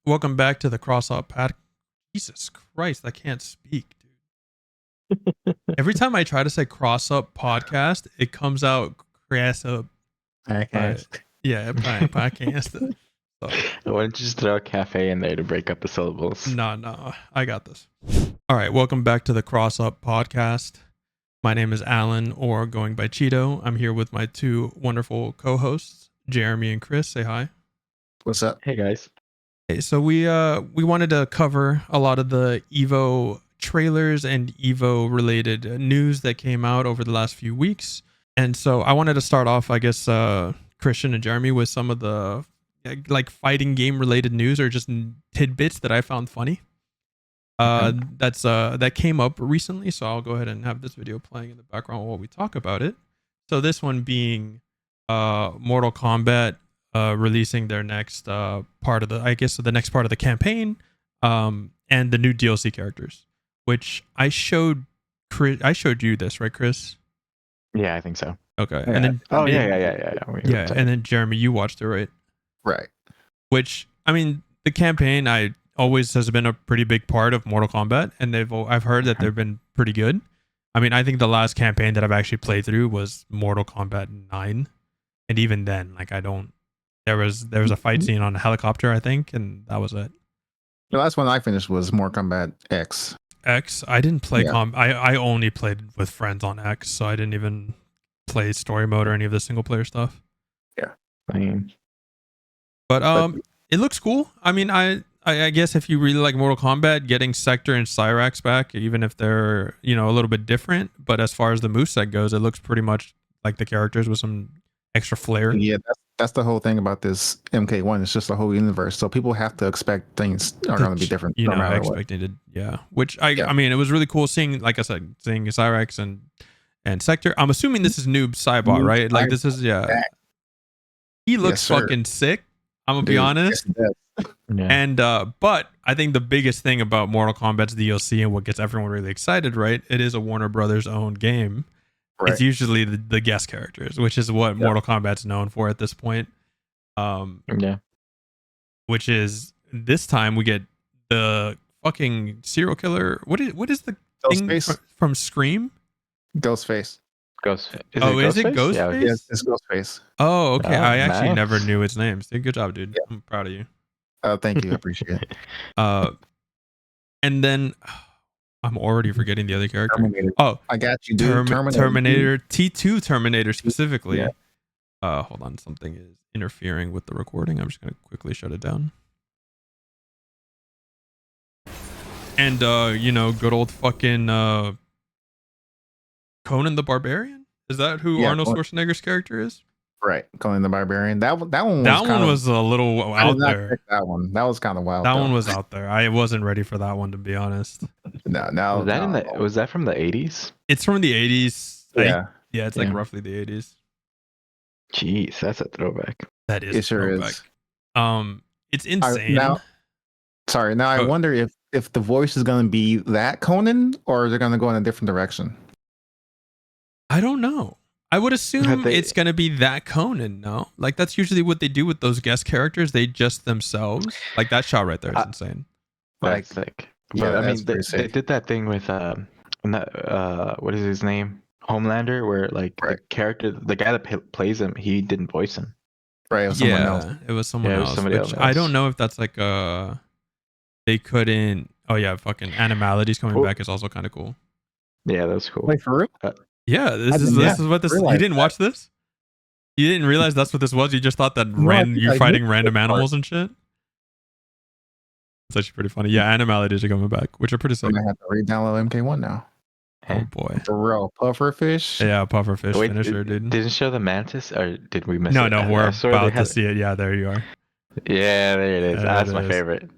Welcome back to the CrossUp Pad. Jesus Christ, I can't speak, dude. Every time I try to say CrossUp podcast, it comes out CrossUp. Podcast. Yeah, podcast. Why don't you just throw a cafe in there to break up the syllables? No, I got this. All right, welcome back to the CrossUp podcast. My name is Alan, or going by Cheeto. I'm here with my two wonderful co-hosts, Jeremy and Chris. Say hi. What's up? Hey guys. Okay, so we wanted to cover a lot of the Evo trailers and Evo related news that came out over the last few weeks. And so I wanted to start off, I guess, Christian and Jeremy, with some of the like fighting game related news or just tidbits that I found funny. That came up recently, so I'll go ahead and have this video playing in the background while we talk about it. So this one being Mortal Kombat releasing their next part of the next part of the campaign, and the new DLC characters, which I showed you this, right, Chris? Yeah, I think so. Okay. Yeah. And then Yeah. and then Jeremy, you watched it, right? Right. Which, I mean, the campaign always has been a pretty big part of Mortal Kombat, and I've heard that they've been pretty good. I mean, I think the last campaign that I've actually played through was Mortal Kombat 9, and even then, like, there was a fight scene on a helicopter, I think, and that was it. The last one I finished was Mortal Kombat X. I didn't play I only played with friends on X, so I didn't even play story mode or any of the single player stuff. Yeah. But it looks cool. I mean, I guess if you really like Mortal Kombat, getting Sector and Cyrax back, even if they're, a little bit different, but as far as the moveset goes, it looks pretty much like the characters with some extra flair. Yeah, that's the whole thing about this MK1. It's just a whole universe, so people have to expect things are going to be different. No matter expecting it, yeah. Which I mean, it was really cool seeing, like I said, seeing Cyrax and Sector. I'm assuming this is Noob Saibot, right? Like this is He looks fucking sick. I'm gonna be honest. Yeah. And but I think the biggest thing about Mortal Kombat's DLC and what gets everyone really excited, right? It is a Warner Brothers owned game. Right. It's usually the guest characters, which is what Mortal Kombat's known for at this point. Which is, this time we get the fucking serial killer. What is the thing from Scream? Ghostface. Is it Ghostface? Yeah, it's Ghostface. Oh, okay. I actually never knew its name. So good job, dude. Yeah. I'm proud of you. Thank you. I appreciate it. And then I'm already forgetting the other character. Terminator. Oh, I got you, dude. Terminator T2 Terminator specifically. Yeah. Hold on, something is interfering with the recording. I'm just gonna quickly shut it down. And good old fucking Conan the Barbarian. Is that who Arnold Schwarzenegger's character is? Right, Conan the Barbarian. That one was a little out there. That was kind of wild. That one was out there. I wasn't ready for that one, to be honest. Was that from the 80s? It's from the 80s. Yeah, it's like roughly the 80s. Jeez, that's a throwback. That is it sure throwback. Is. It's insane. I wonder if the voice is going to be that Conan, or is it going to go in a different direction? I don't know. I would assume it's going to be that Conan, no? Like, that's usually what they do with those guest characters. They just themselves. Like, that shot right there is insane. That's sick. But I mean, they did that thing with, what is his name? Homelander, where, like, the guy that plays him, he didn't voice him. Right, it was someone else. It was someone else. I don't know if that's like they couldn't. Oh, yeah, fucking Animality's coming back is also kind of cool. Yeah, that's cool. Wait, for real? Yeah, this is what this. You didn't watch this? You didn't realize that's what this was? You just thought that you're fighting random animals and shit? It's actually pretty funny. Yeah, Animalities are coming back, which are pretty sick. I have to re-download MK1 now. Oh boy. For real. Pufferfish? Yeah, Pufferfish finisher, dude. Didn't show the mantis, or did we miss it? No, we're about to see it. Yeah, there you are. Yeah, there it is. That's my favorite.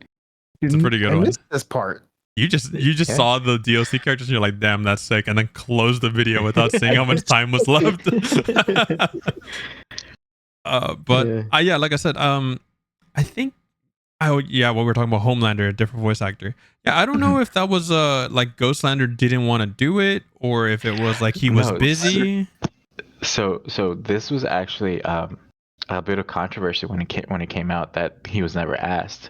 It's a pretty good one. I missed this part. You just saw the DLC characters and you're like, damn, that's sick, and then closed the video without seeing how much time was left. Like I said, I think what we're talking about, Homelander, a different voice actor. Yeah, I don't know if that was like Ghostlander didn't want to do it, or if it was like he was busy. So this was actually a bit of controversy when it came out that he was never asked.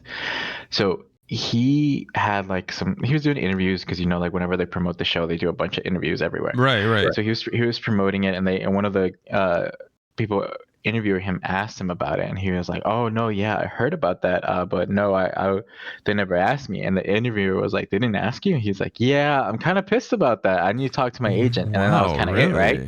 So he had like he was doing interviews because like whenever they promote the show, they do a bunch of interviews everywhere. Right. So he was promoting it, and one of the people interviewing him asked him about it, and he was like, "Oh no, yeah, I heard about that, but no, they never asked me." And the interviewer was like, "They didn't ask you?" He's like, "Yeah, I'm kind of pissed about that. I need to talk to my agent." And then that was kind of it, right?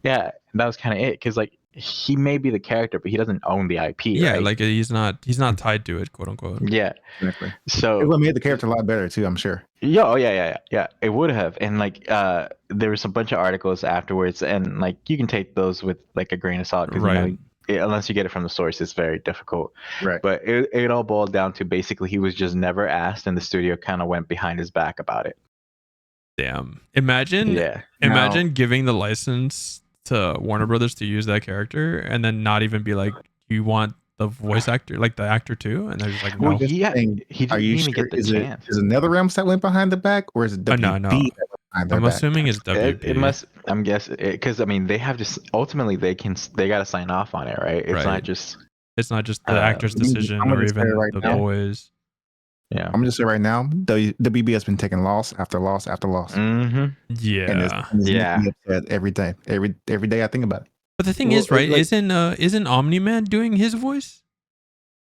Yeah, that was kind of it, because like he may be the character, but he doesn't own the IP, yeah, right? like he's not tied to it, quote unquote. Yeah, exactly. So it would have made the character a lot better too, I'm sure. Yeah. It would have, and like there was a bunch of articles afterwards, and like you can take those with like a grain of salt, because right. Unless you get it from the source, it's very difficult. Right. But it all boiled down to basically he was just never asked, and the studio kind of went behind his back about it. Damn. Imagine giving the license to Warner Brothers to use that character and then not even be like, you want the voice actor, like the actor too? And they're just like, no. Well, he didn't even get the chance. Is it NetherRealms that went behind the back, or is it WB? No. I'm assuming it's WB. It must. I'm guessing because they have just ultimately they got to sign off on it, right? It's not just the actor's decision or even the boys. Yeah, I'm just saying right now, WB has been taking loss after loss after loss. Mm-hmm. Yeah, and it's making me upset every day. Every day I think about it. But the thing is, right? Like, isn't Omni-Man doing his voice?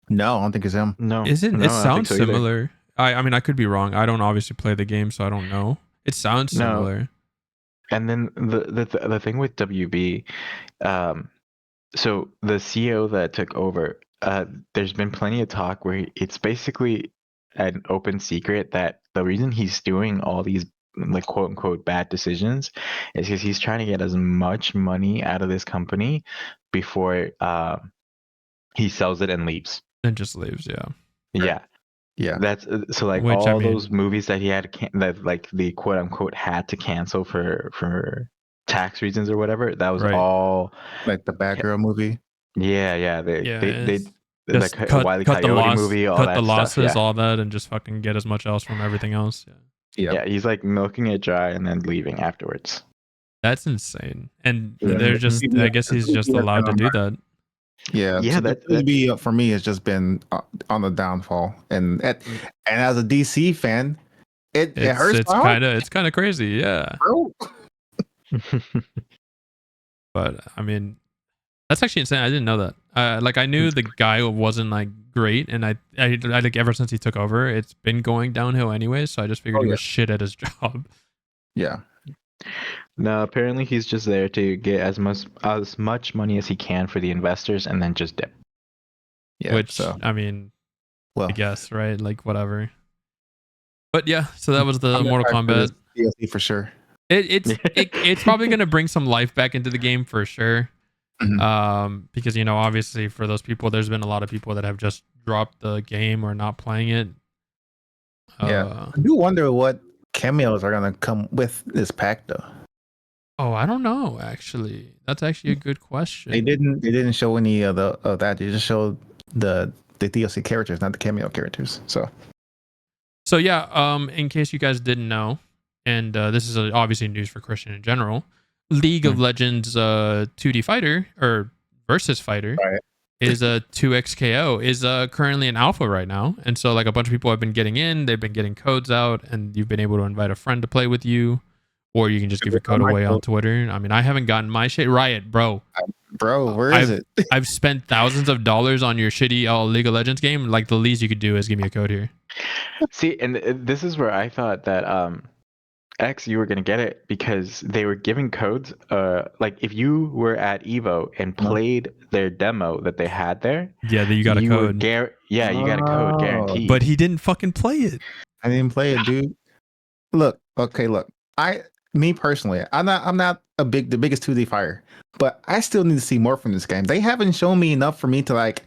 No, I don't think it's him. No, it sounds similar. I mean, I could be wrong. I don't obviously play the game, so I don't know. It sounds similar. No. And then the thing with WB, so the CEO that took over, there's been plenty of talk where it's basically an open secret that the reason he's doing all these like quote unquote bad decisions is because he's trying to get as much money out of this company before he sells it and leaves. And just leaves, yeah. That's so like those movies that he had that like the quote unquote had to cancel for tax reasons or whatever. That was all like the Batgirl movie. Yeah. They just like cut the loss, movie, all cut that the losses, stuff, all that, and just fucking get as much else from everything else. Yeah, he's like milking it dry and then leaving afterwards. That's insane. And they're just, I guess he's just allowed to do that. Yeah, so that for me has just been on the downfall, and as a DC fan, it hurts. It's kind of crazy, yeah. But I mean, that's actually insane. I didn't know that. Like I knew the guy wasn't like great, and I like ever since he took over, it's been going downhill anyway. So I just figured he was shit at his job. Yeah. No, apparently he's just there to get as much money as he can for the investors, and then just dip. Yeah. Which I mean, I guess, right? Like whatever. But yeah, so that was the Mortal Kombat DLC for sure. It's probably gonna bring some life back into the game for sure. Mm-hmm. Because obviously for those people, there's been a lot of people that have just dropped the game or not playing it. I do wonder what cameos are gonna come with this pack though. Oh, I don't know. Actually, that's actually a good question. They didn't show any of that. They just showed the DLC characters, not the cameo characters. So yeah. In case you guys didn't know, and this is obviously news for Christian in general, League of Legends 2D fighter or versus fighter is a 2XKO is currently in alpha right now, and so like a bunch of people have been getting in. They've been getting codes out, and you've been able to invite a friend to play with you. Or you can just give your code away on Twitter. I mean, I haven't gotten my shit. Riot, bro. Where is it? I've spent thousands of dollars on your shitty League of Legends game. Like, the least you could do is give me a code here. See, and this is where I thought that X, you were going to get it because they were giving codes. Like, if you were at Evo and played their demo that they had there. Yeah, that you got a code. You got a code guaranteed. But he didn't fucking play it. I didn't play it, dude. Look. Me personally, I'm not the biggest 2D fighter, but I still need to see more from this game. They haven't shown me enough for me to like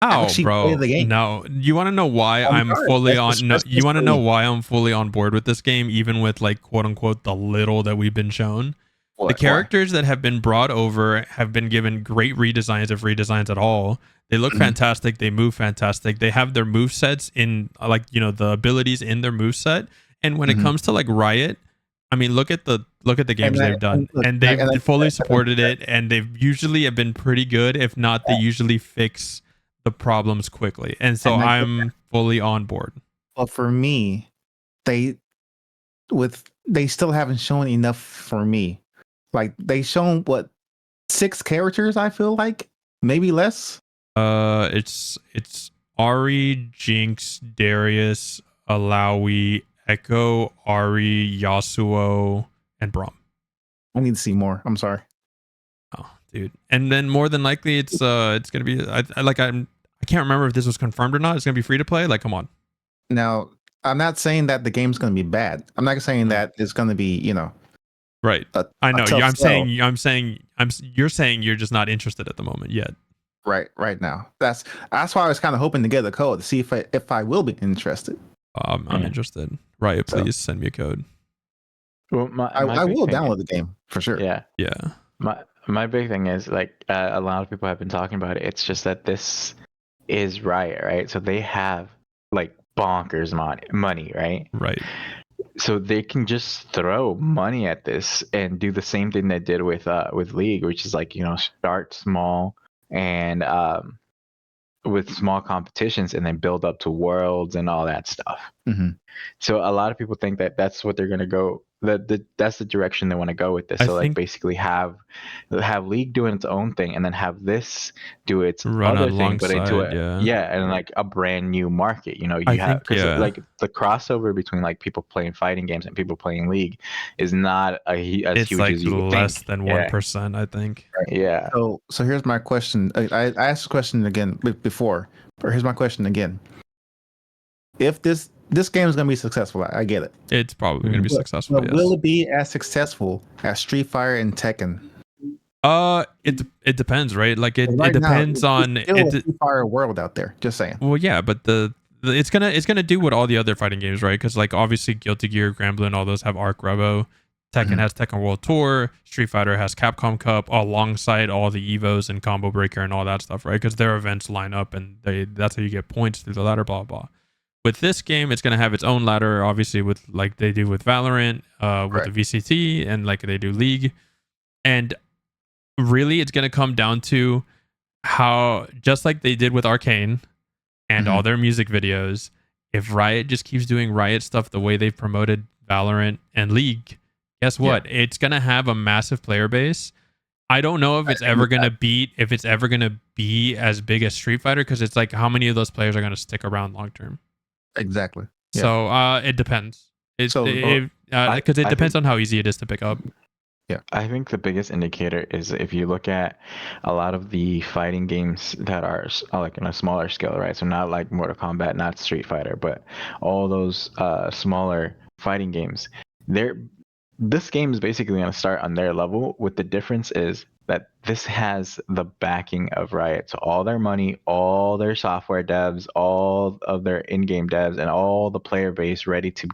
actually play the game. No, you want to know why I'm fully on? No, you want to know why I'm fully on board with this game, even with like quote unquote the little that we've been shown. The characters that have been brought over have been given great redesigns, if redesigns at all. They look fantastic. They move fantastic. They have their movesets in like the abilities in their moveset. And when it comes to like Riot, I mean, look at the look at the games they've done, and they've fully supported it, and they've usually have been pretty good. If not, they usually fix the problems quickly, and so I'm fully on board. Well, for me, they still haven't shown enough for me. Like they shown what 6 characters? I feel like maybe less. It's Ari, Jinx, Darius, Alawi, Echo, Ari, Yasuo, and Braum. I need to see more. I'm sorry. Oh, dude. And then more than likely, it's gonna be. I can't remember if this was confirmed or not. It's gonna be free to play. Like, come on. Now, I'm not saying that the game's gonna be bad. I'm not saying that it's gonna be, Right. I know. You're saying you're just not interested at the moment yet. Right now. That's why I was kind of hoping to get a code to see if I will be interested. I'm interested. Riot, please send me a code. Well, I will download the game for sure. Yeah. Yeah. My big thing is like a lot of people have been talking about it. It's just that this is Riot, right? So they have like bonkers money, right? Right. So they can just throw money at this and do the same thing they did with League, which is like, start small and with small competitions and then build up to worlds and all that stuff. Mm-hmm. So a lot of people think that that's what they're going to go. That's the direction they want to go with this. So like basically have League doing its own thing and then have this do its other thing, but into it, and like a brand new market. Like the crossover between like people playing fighting games and people playing League is not as huge like as you would less think. than 1%, I think. Yeah. So here's my question. I asked the question again before, but here's my question again. If this game is going to be successful, I get it. It's probably going to be successful. But will it be as successful as Street Fighter and Tekken? It depends, right? Like it depends on it's still a Street Fighter world out there. Just saying. Well, yeah, but it's gonna do what all the other fighting games, right? Because like obviously Guilty Gear, Granblue, all those have Arc Revo. Tekken has Tekken World Tour. Street Fighter has Capcom Cup alongside all the Evos and Combo Breaker and all that stuff, right? Because their events line up and that's how you get points through the ladder, blah blah. With this game, it's going to have its own ladder, obviously, with like they do with Valorant, with the VCT, and like they do League. And really, it's going to come down to how, just like they did with Arcane and all their music videos, if Riot just keeps doing Riot stuff the way they've promoted Valorant and League, guess what? Yeah. It's going to have a massive player base. I don't know if it's ever going to be as big as Street Fighter, because it's like how many of those players are going to stick around long term. Exactly. Yeah. So it depends. Because it depends on how easy it is to pick up. Yeah, I think the biggest indicator is if you look at a lot of the fighting games that are like on a smaller scale, right? So not like Mortal Kombat, not Street Fighter, but all those smaller fighting games. This game is basically going to start on their level. With the difference is that this has the backing of Riot. So all their money, all their software devs, all of their in-game devs, and all the player base ready to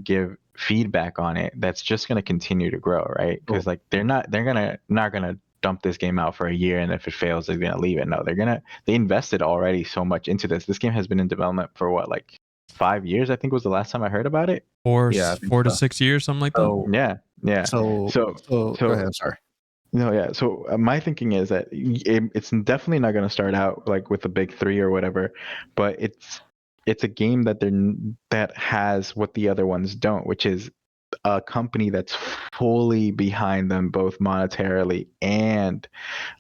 give feedback on it. That's just going to continue to grow, right? Because like they're not gonna dump this game out for a year, and if it fails, they're gonna leave it. No, they invested already so much into this. This game has been in development for what, like 5 years, I think was the last time I heard about it. 4 to 6 years, something like that. Yeah. So go ahead. I'm sorry. No, yeah. So my thinking is that it's definitely not going to start out like with the big three or whatever, but it's a game that has what the other ones don't, which is a company that's fully behind them, both monetarily and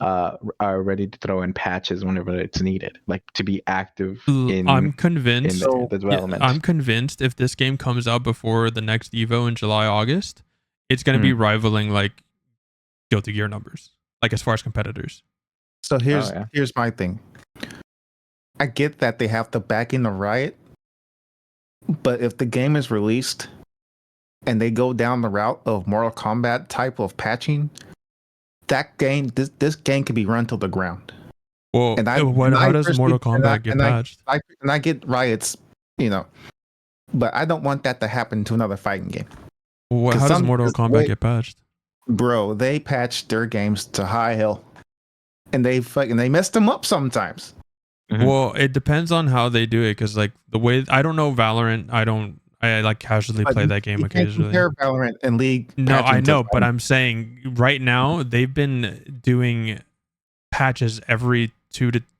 are ready to throw in patches whenever it's needed, like to be active in. I'm convinced. In the development. I'm convinced if this game comes out before the next Evo in July, August, it's going to be rivaling like Guilty Gear numbers, like as far as competitors. So here's my thing. I get that they have the backing of Riot, but if the game is released and they go down the route of Mortal Kombat type of patching, that game, this game can be run to the ground. Well, how does Mortal Kombat get patched? I get Riot's, but I don't want that to happen to another fighting game. How does Mortal Kombat get patched? Bro, they patched their games to high hell, and they messed them up sometimes. Well, it depends on how they do it, because like the way, I don't know Valorant, I I like casually But play that game you can't occasionally. compare Valorant and League. No, I patching to know, but Valorant. I'm saying right now they've been doing patches every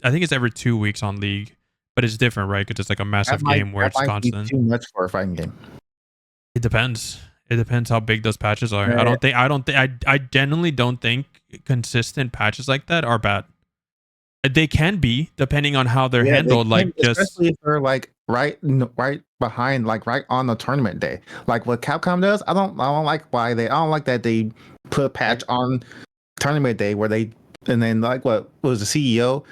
I think it's every 2 weeks on League, but it's different, right? Because it's like a massive game where it's That might be constant. too much for a fighting game. It depends. It depends how big those patches are. Yeah. I genuinely don't think consistent patches like that are bad. They can be depending on how they're Yeah, they handled. can, Like just especially if they're like right behind, like right on the tournament day. Like what Capcom does, I don't like I don't like that they put a patch on tournament day where they, and then like what was the CEO,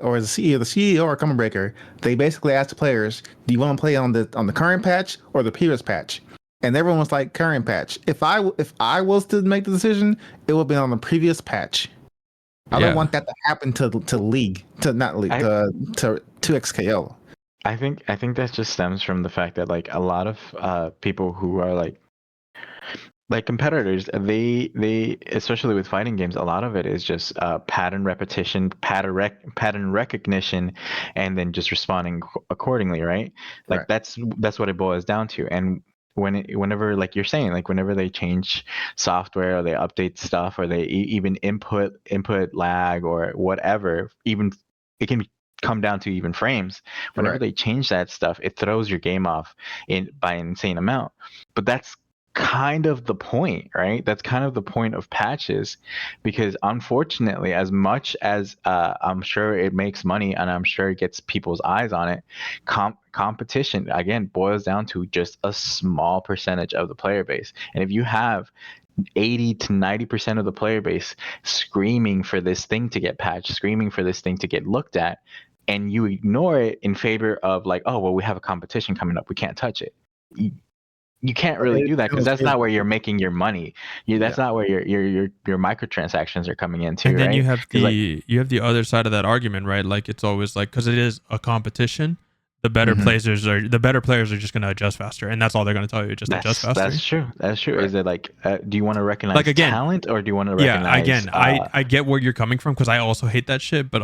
or the CEO or Coming Breaker, they basically asked the players, do you want to play on the current patch or the previous patch? And everyone was like current patch. If I was to make the decision, it would be on the previous patch. I don't want that to happen to League, to not League, to XKO. I think that just stems from the fact that like a lot of people who are like competitors, they especially with fighting games, a lot of it is just pattern repetition, pattern recognition, and then just responding accordingly, right? Like Right. that's what it boils down to. And whenever like you're saying, like whenever they change software or they update stuff or they even input lag or whatever, even it can come down to even frames. Whenever Right. they change that stuff, it throws your game off by an insane amount. But that's kind of the point, right? That's kind of the point of patches, because unfortunately, as much as I'm sure it makes money and I'm sure it gets people's eyes on it, competition again boils down to just a small percentage of the player base. And if you have 80 to 90% of the player base screaming for this thing to get patched, screaming for this thing to get looked at, and you ignore it in favor of like, oh well, we have a competition coming up, we can't touch it. You can't really do that because that's not where you're making your money. That's not where your microtransactions are coming into, and then right? you have the other side of that argument, right? Like it's always like, because it is a competition, the better players are just going to adjust faster, and that's all they're going to tell you, just adjust faster. That's true. That's true. Right. Is it like, do you want to recognize Like, again, talent or do you want to recognize? Yeah, again, I get where you're coming from because I also hate that shit, but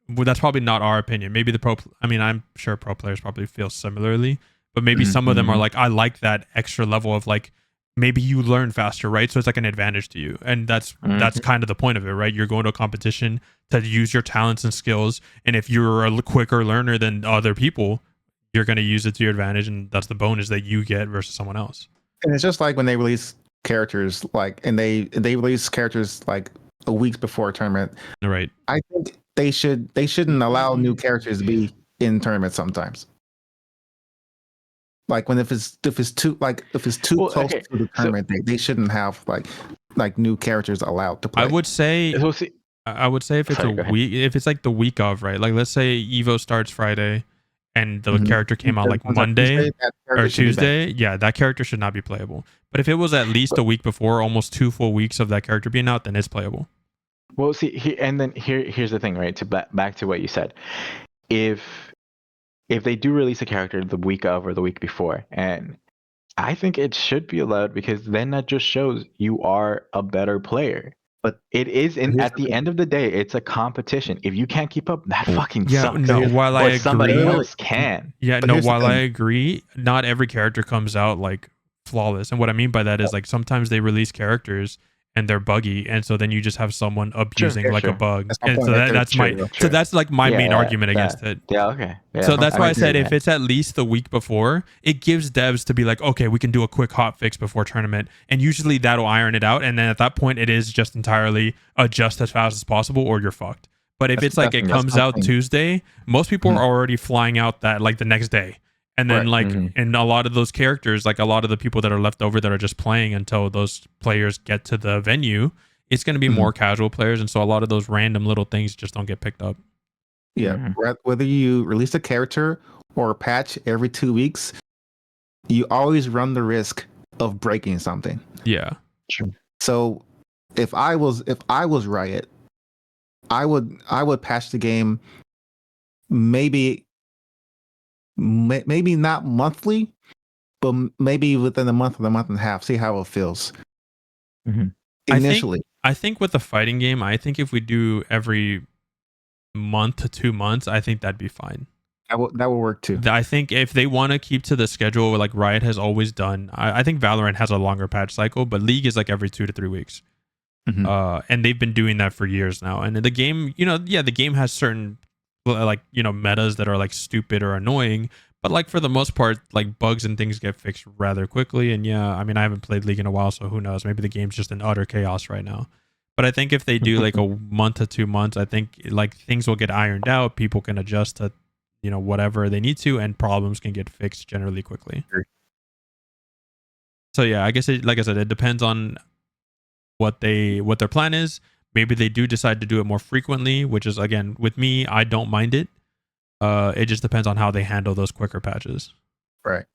that's probably not our opinion. Maybe I'm sure pro players probably feel similarly, but maybe some of them are like, I like that extra level of like, maybe you learn faster, right? So it's like an advantage to you, and that's kind of the point of it, right? You're going to a competition to use your talents and skills, and if you're a quicker learner than other people, you're going to use it to your advantage, and that's the bonus that you get versus someone else. And it's just like when they release characters, like, and they release characters like a week before a tournament. Right. I think they shouldn't allow new characters to be in tournaments sometimes. Like if it's too close to the tournament, they shouldn't have like new characters allowed to play. I would say if it's week, if it's like the week of, right? Like let's say Evo starts Friday and the character came out like Monday or Tuesday, yeah, that character should not be playable. But if it was at least a week before, almost 2 full weeks of that character being out, then it's playable. Well, see, here's the thing, right? To back to what you said, if they do release a character the week of or the week before, and I think it should be allowed, because then that just shows you are a better player. But it is at the end of the day, it's a competition. If you can't keep up, that fucking sucks. No, while I agree, somebody else can. Yeah, no, while I agree, not every character comes out like flawless. And what I mean by that is like sometimes they release characters and they're buggy, and so then you just have someone abusing a bug. And so that's like my main argument against it. Yeah, okay. Yeah, so that's why I said if it's at least the week before, it gives devs to be like, okay, we can do a quick hot fix before tournament, and usually that'll iron it out. And then at that point, it is just entirely adjust as fast as possible, or you're fucked. But if it's like it comes out Tuesday, most people are already flying out that like the next day. And then and a lot of those characters, like a lot of the people that are left over that are just playing until those players get to the venue, it's going to be more casual players. And so a lot of those random little things just don't get picked up. Yeah. Whether you release a character or a patch every 2 weeks, you always run the risk of breaking something. Yeah. True. So if I was Riot, I would patch the game maybe not monthly, but maybe within a month or a month and a half, see how it feels. Initially. I think with the fighting game, I think if we do every month to 2 months, I think that'd be fine. that will work too. I think if they want to keep to the schedule like Riot has always done, I think Valorant has a longer patch cycle, but League is like every 2 to 3 weeks. And they've been doing that for years now. And the game, the game has certain like metas that are like stupid or annoying, but like for the most part, like bugs and things get fixed rather quickly. And I mean, I haven't played League in a while, so who knows? Maybe the game's just in utter chaos right now. But I think if they do like a month to 2 months, I think like things will get ironed out. People can adjust to whatever they need to, and problems can get fixed generally quickly. So I guess like I said, it depends on what their plan is. Maybe they do decide to do it more frequently, which is, again, with me, I don't mind it. It just depends on how they handle those quicker patches. Right.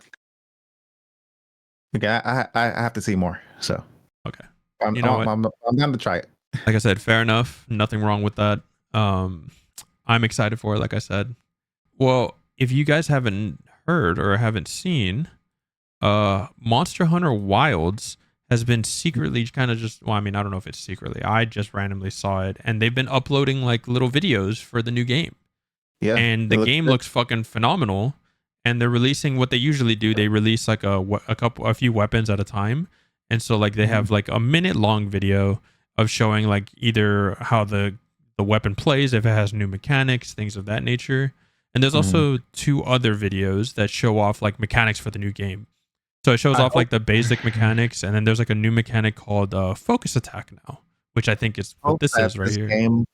Okay, I have to see more. So okay, I'm down to try it. Like I said, fair enough. Nothing wrong with that. I'm excited for it. Like I said. Well, if you guys haven't heard or haven't seen, Monster Hunter Wilds has been secretly kind of just, well, I mean, I don't know if it's secretly. I just randomly saw it, and they've been uploading like little videos for the new game. Yeah. And the game looks fucking phenomenal. And they're releasing what they usually do. They release like a few weapons at a time. And so like they have like a minute long video of showing like either how the weapon plays, if it has new mechanics, things of that nature. And there's also 2 other videos that show off like mechanics for the new game. So it shows off like the basic mechanics, and then there's like a new mechanic called focus attack now, which I think is what this is right here. This game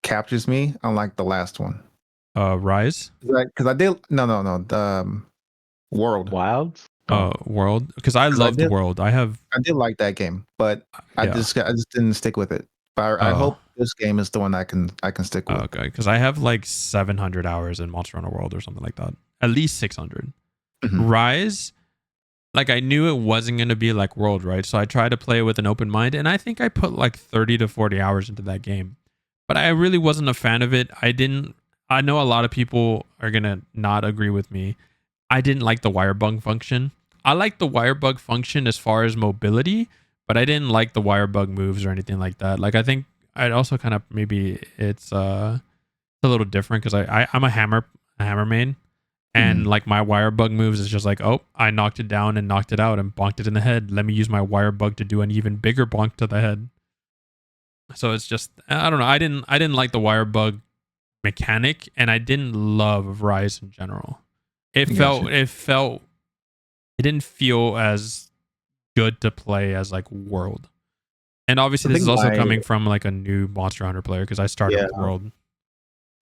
captures me, unlike the last one. Rise? Because I did the World. Wilds? World. Because I loved World. I did like that game, but I just didn't stick with it. But I hope this game is the one I can stick with. Okay, because I have like 700 hours in Monster Hunter World or something like that. At least 600. Rise, like I knew it wasn't going to be like World, right? So I tried to play it with an open mind, and I think I put like 30 to 40 hours into that game. But I really wasn't a fan of it. I know a lot of people are going to not agree with me. I didn't like the wire bug function. I like the wire bug function as far as mobility, but I didn't like the wire bug moves or anything like that. Like I think I'd also kind of, maybe it's a little different because I'm a hammer main, and like my wire bug moves is just like, oh, I knocked it down and knocked it out and bonked it in the head. Let me use my wire bug to do an even bigger bonk to the head. So it's just, I don't know. I didn't like the wire bug mechanic, and I didn't love Rise in general. It didn't feel as good to play as like World. And obviously this is also coming from like a new Monster Hunter player, because I started with World.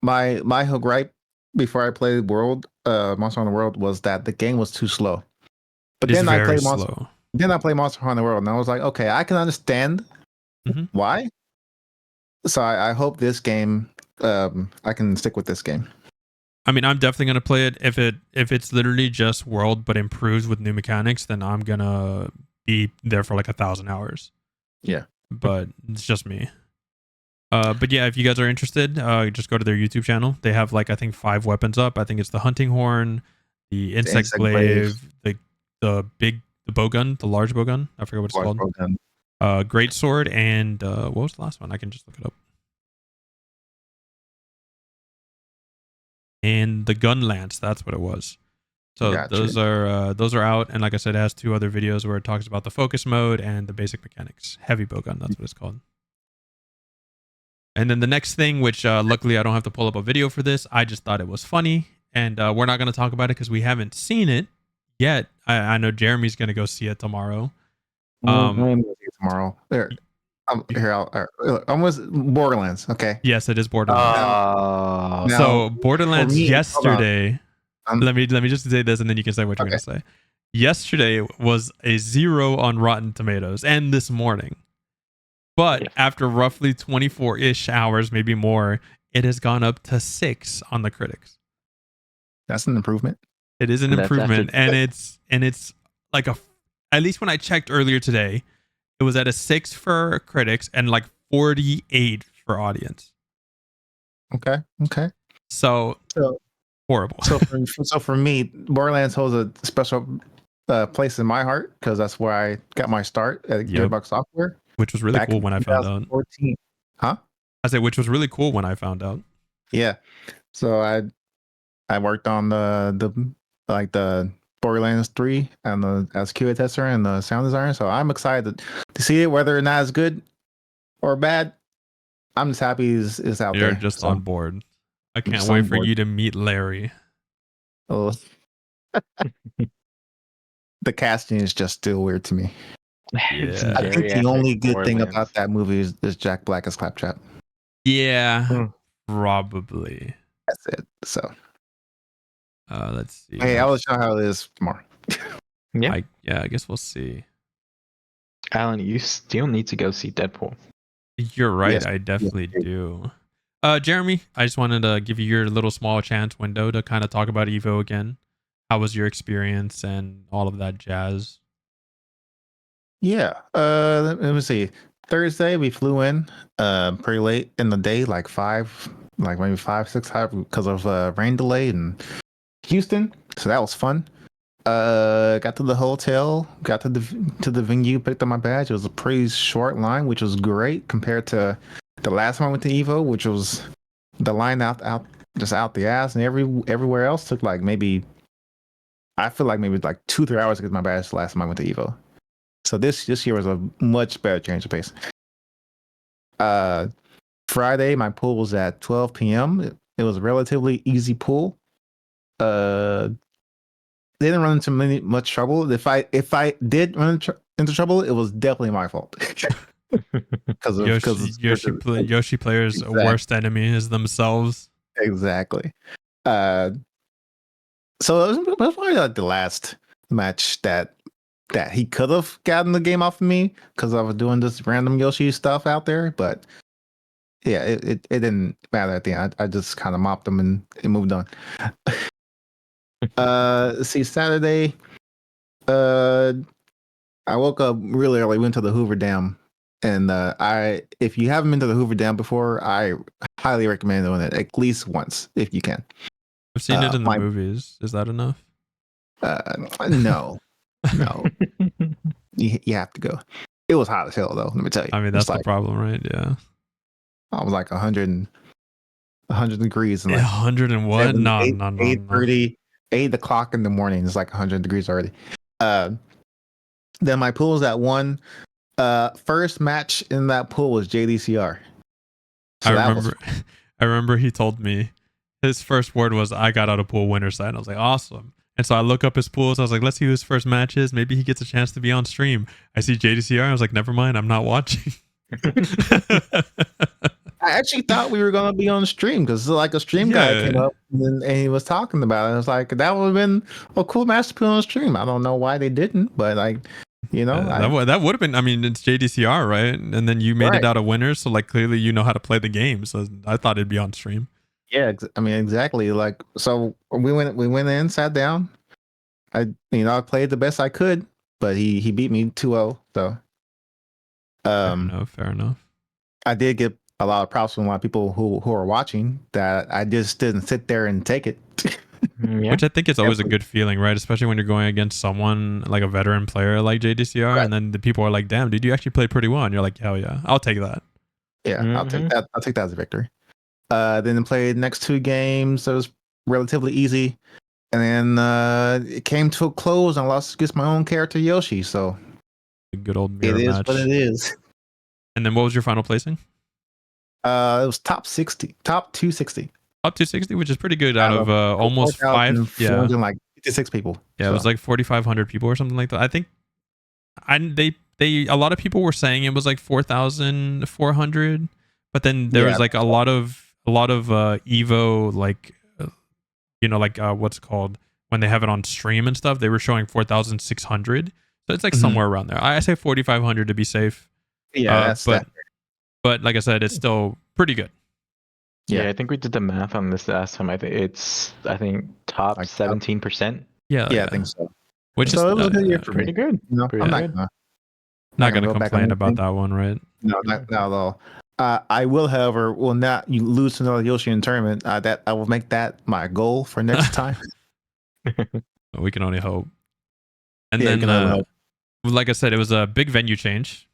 My whole gripe before I played Monster Hunter World was that the game was too slow. But then I played Monster Hunter World, and I was like, okay, I can understand why. So I hope this game, I can stick with this game. I mean, I'm definitely gonna play it. If it's literally just World but improves with new mechanics, then I'm gonna be there for like 1,000 hours. Yeah, but it's just me. But yeah, if you guys are interested, just go to their YouTube channel. They have like, I think 5 weapons up. I think it's the hunting horn, the insect glaive, the bowgun, the large bowgun. I forget what it's called. Great sword, and what was the last one? I can just look it up. And the gun lance, that's what it was. So those are out, and like I said, it has 2 other videos where it talks about the focus mode and the basic mechanics. Heavy bowgun, that's what it's called. And then the next thing, which luckily I don't have to pull up a video for this, I just thought it was funny, and we're not going to talk about it because we haven't seen it yet. I know Jeremy's going to go see it tomorrow. I'm going to see it tomorrow. I'm with Borderlands. Okay. Yes, it is Borderlands. So Borderlands yesterday. Let me just say this, and then you can say what you're going to say. Yesterday was a 0 on Rotten Tomatoes, and this morning. But after roughly 24-ish hours, maybe more, it has gone up to 6 on the critics. That's an improvement. It is an improvement, and it's like at least when I checked earlier today, it was at a 6 for critics and like 48 for audience. Okay. So horrible. So for me, Borderlands holds a special place in my heart because that's where I got my start at Gearbox Software. Which was really cool when I found out. Huh? I said, which was really cool when I found out. Yeah. So I worked on the Borderlands 3 and as QA tester and the sound designer. So I'm excited to see it, whether or not it's good or bad. I'm just happy it's out You're there. just So on board. I I'm can't just wait on for board. you to meet Larry. Oh, the casting is just still weird to me. It's Yeah. I think the geriatric only good thing Borderlands. about that movie is Jack Black as Claptrap. Yeah, Hmm. probably. That's it. So Let's see. hey, I'll let you know how it is tomorrow. Yeah, I guess we'll see. Alan, you still need to go see Deadpool. You're right. Yes. I definitely do. Jeremy, I just wanted to give you your little small chance window to kind of talk about Evo again. How was your experience and all of that jazz? Yeah. Let me see. Thursday we flew in pretty late in the day, like maybe 5, 6 hours because of rain delay in Houston. So that was fun. Got to the hotel, got to the venue, picked up my badge. It was a pretty short line, which was great compared to the last time I went to Evo, which was the line out just out the ass, and everywhere else took like maybe I feel like maybe like 2, 3 hours to get my badge the last time I went to Evo. So this year was a much better change of pace. Friday, my pool was at 12 p.m. It was a relatively easy pool. Didn't run into much trouble. If I did run into trouble, it was definitely my fault. Because Yoshi players' worst enemy is themselves. Exactly. So it was probably like the last match that he could have gotten the game off of me because I was doing this random Yoshi stuff out there. But yeah, it didn't matter at the end. I just kind of mopped them and moved on. See, Saturday, I woke up really early, went to the Hoover Dam, and if you haven't been to the Hoover Dam before, I highly recommend doing it at least once if you can. I've seen it in the movies. Is that enough? No, no, you have to go. It was hot as hell though. Let me tell you. I mean, that's the problem, right? Yeah. I was like 100 degrees and like 100 and what? 7, No, 8, no, no, 8:30, 8 o'clock in the morning. It's like 100 degrees already. Then my pool was at 1. First match in that pool was JDCR. So I remember he told me his first word was, "I got out of pool winner side." And I was like, awesome. And so I look up his pools. I was like, let's see who his first match is. Maybe he gets a chance to be on stream. I see JDCR. I was like, never mind. I'm not watching. I actually thought we were gonna be on stream because like a stream guy came up and he was talking about it. I was like, that would have been a cool match to put on stream. I don't know why they didn't, but like, that would have been. I mean, it's JDCR, right? And then you made it out a winner, so like clearly you know how to play the game. So I thought it'd be on stream. Yeah, I mean exactly. Like, so we went in, sat down. I played the best I could, but he beat me 2-0. So fair enough. I did get a lot of props from a lot of people who are watching that I just didn't sit there and take it. Yeah. Which I think is always a good feeling, right? Especially when you're going against someone like a veteran player like JDCR, and then the people are like, "Damn, dude, you actually played pretty well." And you're like, "Hell yeah, I'll take that." Yeah, I'll take that. I'll take that as a victory. Then played next 2 games. That was relatively easy, and then it came to a close. And I lost against my own character Yoshi. So a good old mirror match. It is match. what it is. And then what was your final placing? It was top 260. Top 260, which is pretty good out of almost 5. Yeah, like 56 people. Yeah, so. It was like 4,500 people or something like that. I think, a lot of people were saying it was like 4,400, but then there was like a lot of Evo, like what's it called when they have it on stream and stuff. They were showing 4,600, so it's like somewhere around there. I say 4,500 to be safe. Yeah, but like I said, it's still pretty good. Yeah, I think we did the math on this last time. I think top like 17%. Yeah, I think so. Which so is it was a good year for pretty me. good. No, pretty I'm good. not gonna complain about that one, right? No, not at all. I will, however, will not lose to another Yoshi in tournament. That I will make that my goal for next time. We can only hope. And then, like I said, it was a big venue change.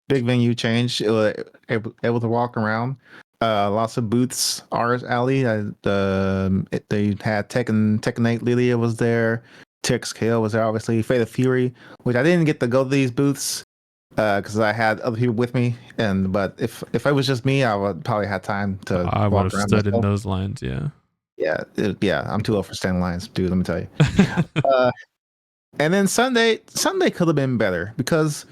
Big venue change. Able to walk around. Lots of booths. Ours Alley. They had Tekken 8. Lilia was there. TXKO was there. Obviously, Fate of Fury, which I didn't get to go to these booths because I had other people with me. But if it was just me, I would probably have time to I would walk have around stood in myself. those lines. Yeah. Yeah. I'm too old for standing lines, dude. Let me tell you. And then Sunday could have been better because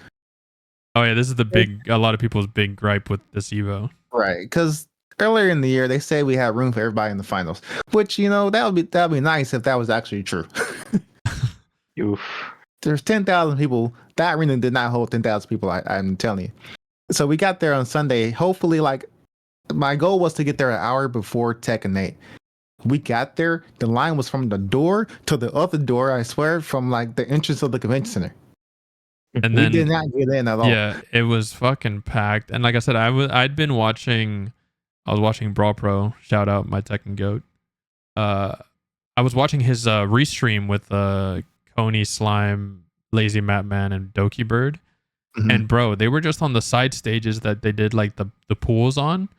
Oh yeah, this is a lot of people's big gripe with this Evo. right, because earlier in the year they say we had room for everybody in the finals, which that'd be nice if that was actually true. Oof. There's 10,000 people. That arena did not hold 10,000 people. I'm telling you. So we got there on Sunday. Hopefully, like my goal was to get there an hour before Tekken 8. We got there. The line was from the door to the other door. I swear, from like the entrance of the convention center. And We then did not get in at all. yeah, it was fucking packed. And like I said, I was watching Brawl Pro. Shout out my Tekken goat. I was watching his restream with Coney, Slime, Lazy Map Man, and Doki Bird. Mhm. And bro, they were just on the side stages that they did like the pools on.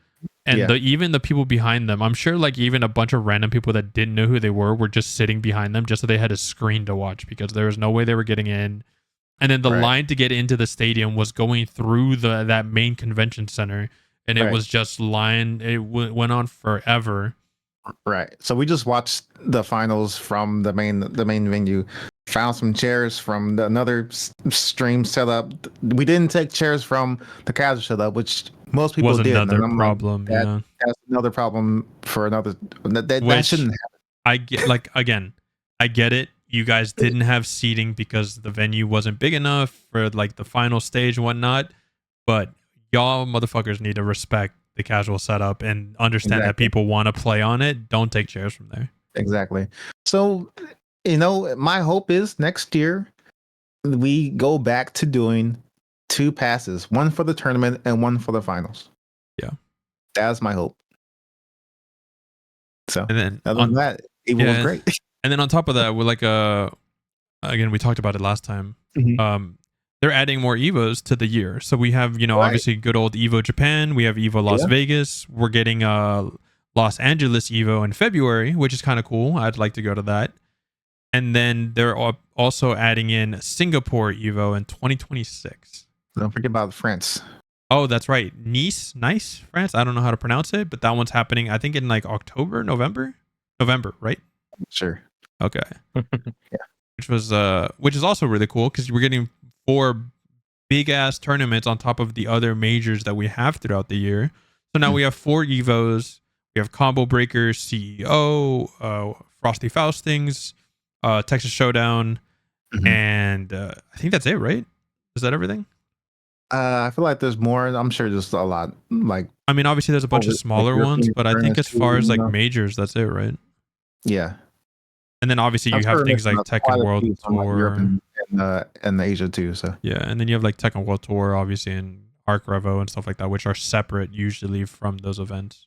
And Yeah. even the people behind them, I'm sure like even a bunch of random people that didn't know who they were just sitting behind them just so they had a screen to watch because there was no way they were getting in. And then the Right. line to get into the stadium was going through that main convention center, and it Right. was just line. It went on forever. Right. So we just watched the finals from the main venue. Found some chairs from another stream setup. We didn't take chairs from the casual setup, which most people Was did. another and I'm like, problem. Yeah, that's another problem for another. That Which- shouldn't happen. I get like again, I get it. You guys didn't have seating because the venue wasn't big enough for like the final stage and whatnot. But y'all motherfuckers need to respect the casual setup and understand that Exactly. people want to play on it. Don't take chairs from there. Exactly. So, my hope is next year we go back to doing 2 passes, one for the tournament and one for the finals. Yeah. That's my hope. So, And then other than that, Evo was great. And then on top of that, we're like again, we talked about it last time. Mhm. They're adding more Evos to the year. So we have, Right. obviously good old Evo Japan. We have Evo Las Yeah. Vegas. We're getting Los Angeles Evo in February, which is kind of cool. I'd like to go to that. And then they're also adding in Singapore Evo in 2026. Don't forget about France. Oh, that's right. Nice, France. I don't know how to pronounce it, but that one's happening, I think, in like October, November, right? Sure. Okay. Yeah. Which is also really cool because we're getting 4 big ass tournaments on top of the other majors that we have throughout the year. So now we have 4 Evos. We have Combo Breakers, CEO, Frosty Faustings, Texas Showdown, Mhm. and I think that's it, right? Is that everything? I feel like there's more. I'm sure there's a lot. Like, I mean, obviously there's a bunch of Like smaller European ones, but I think as tournaments far as too, like majors, that's it, right? yeah. And then obviously I'm you have sure things there's like quite Tekken a World few from, like, Tour. Europe and Asia too. So Yeah, and then you have like Tekken World Tour, obviously, and Arc Revo and stuff like that, which are separate usually from those events.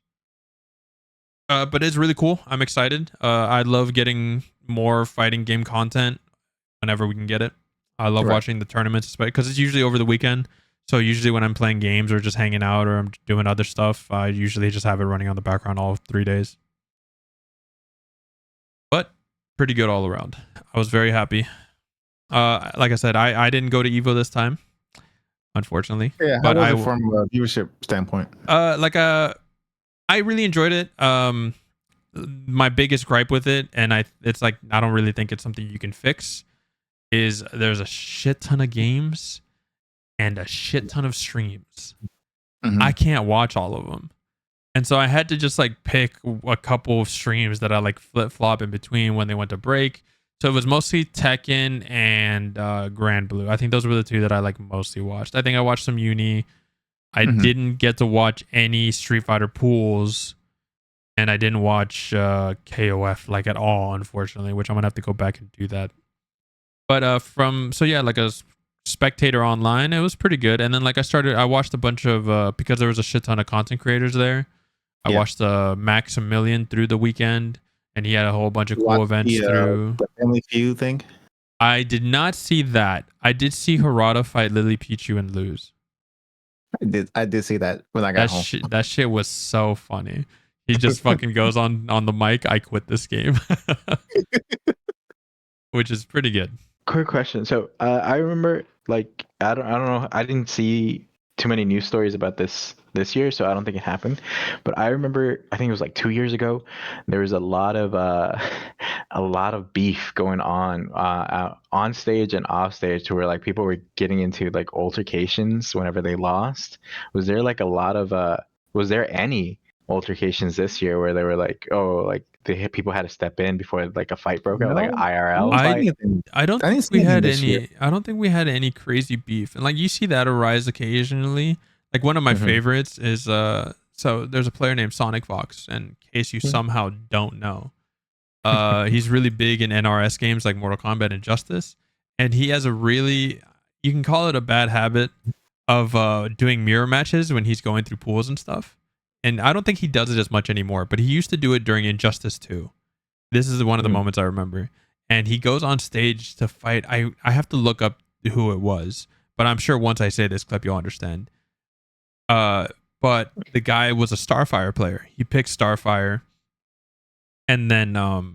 But it's really cool. I'm excited. I love getting more fighting game content whenever we can get it. I love Right. watching the tournaments because it's usually over the weekend. So usually when I'm playing games or just hanging out or I'm doing other stuff, I usually just have it running on the background all 3 days. But pretty good all around. I was very happy. Like I said, I didn't go to Evo this time, unfortunately. yeah. How But was it from a viewership standpoint? I really enjoyed it. My biggest gripe with it, and it's like I don't really think it's something you can fix, is there's a shit ton of games and a shit ton of streams. Mhm. I can't watch all of them. And so I had to just like pick a couple of streams that I like flip flop in between when they went to break. So it was mostly Tekken and Grand Blue. I think those were the 2 that I like mostly watched. I think I watched some Uni. I Mhm. didn't get to watch any Street Fighter pools, and I didn't watch KOF like at all, unfortunately, which I'm gonna have to go back and do that. But like a spectator online, it was pretty good. And then like I watched a bunch of because there was a shit ton of content creators there. I Yeah. watched Maximilian through the weekend, and he had a whole bunch of cool Watch events through. the Family Feud thing. I did not see that. I did see Harada fight Lily Pichu and lose. I did see that when I got home. That shit was so funny. He just fucking goes on the mic, I quit this game. Which is pretty good. Quick question. So I remember, like, I don't know. I didn't see too many news stories about this year, so I don't think it happened. But I remember, I think it was like 2 years ago, there was a lot of a lot of beef going on stage and off stage, to where like people were getting into like altercations whenever they lost. Was there like a lot of was there any altercations this year where they were like, oh, like people had to step in before like a fight broke out, like an No, I IRL didn't see I fight? anything. I don't I think didn't see we anything had this year. any. I don't think we had any crazy beef, and like you see that arise occasionally. Like one of my Mhm. favorites is So there's a player named Sonic Fox, and in case you Mhm. somehow don't know, he's really big in NRS games like Mortal Kombat and Justice, and he has a really, you can call it a bad habit of doing mirror matches when he's going through pools and stuff. And I don't think he does it as much anymore, but he used to do it during Injustice 2. This is one of the Mhm. moments I remember. And he goes on stage to fight. I have to look up who it was, but I'm sure once I say this clip you'll understand. Uh but the guy was a Starfire player. He picked Starfire, and then the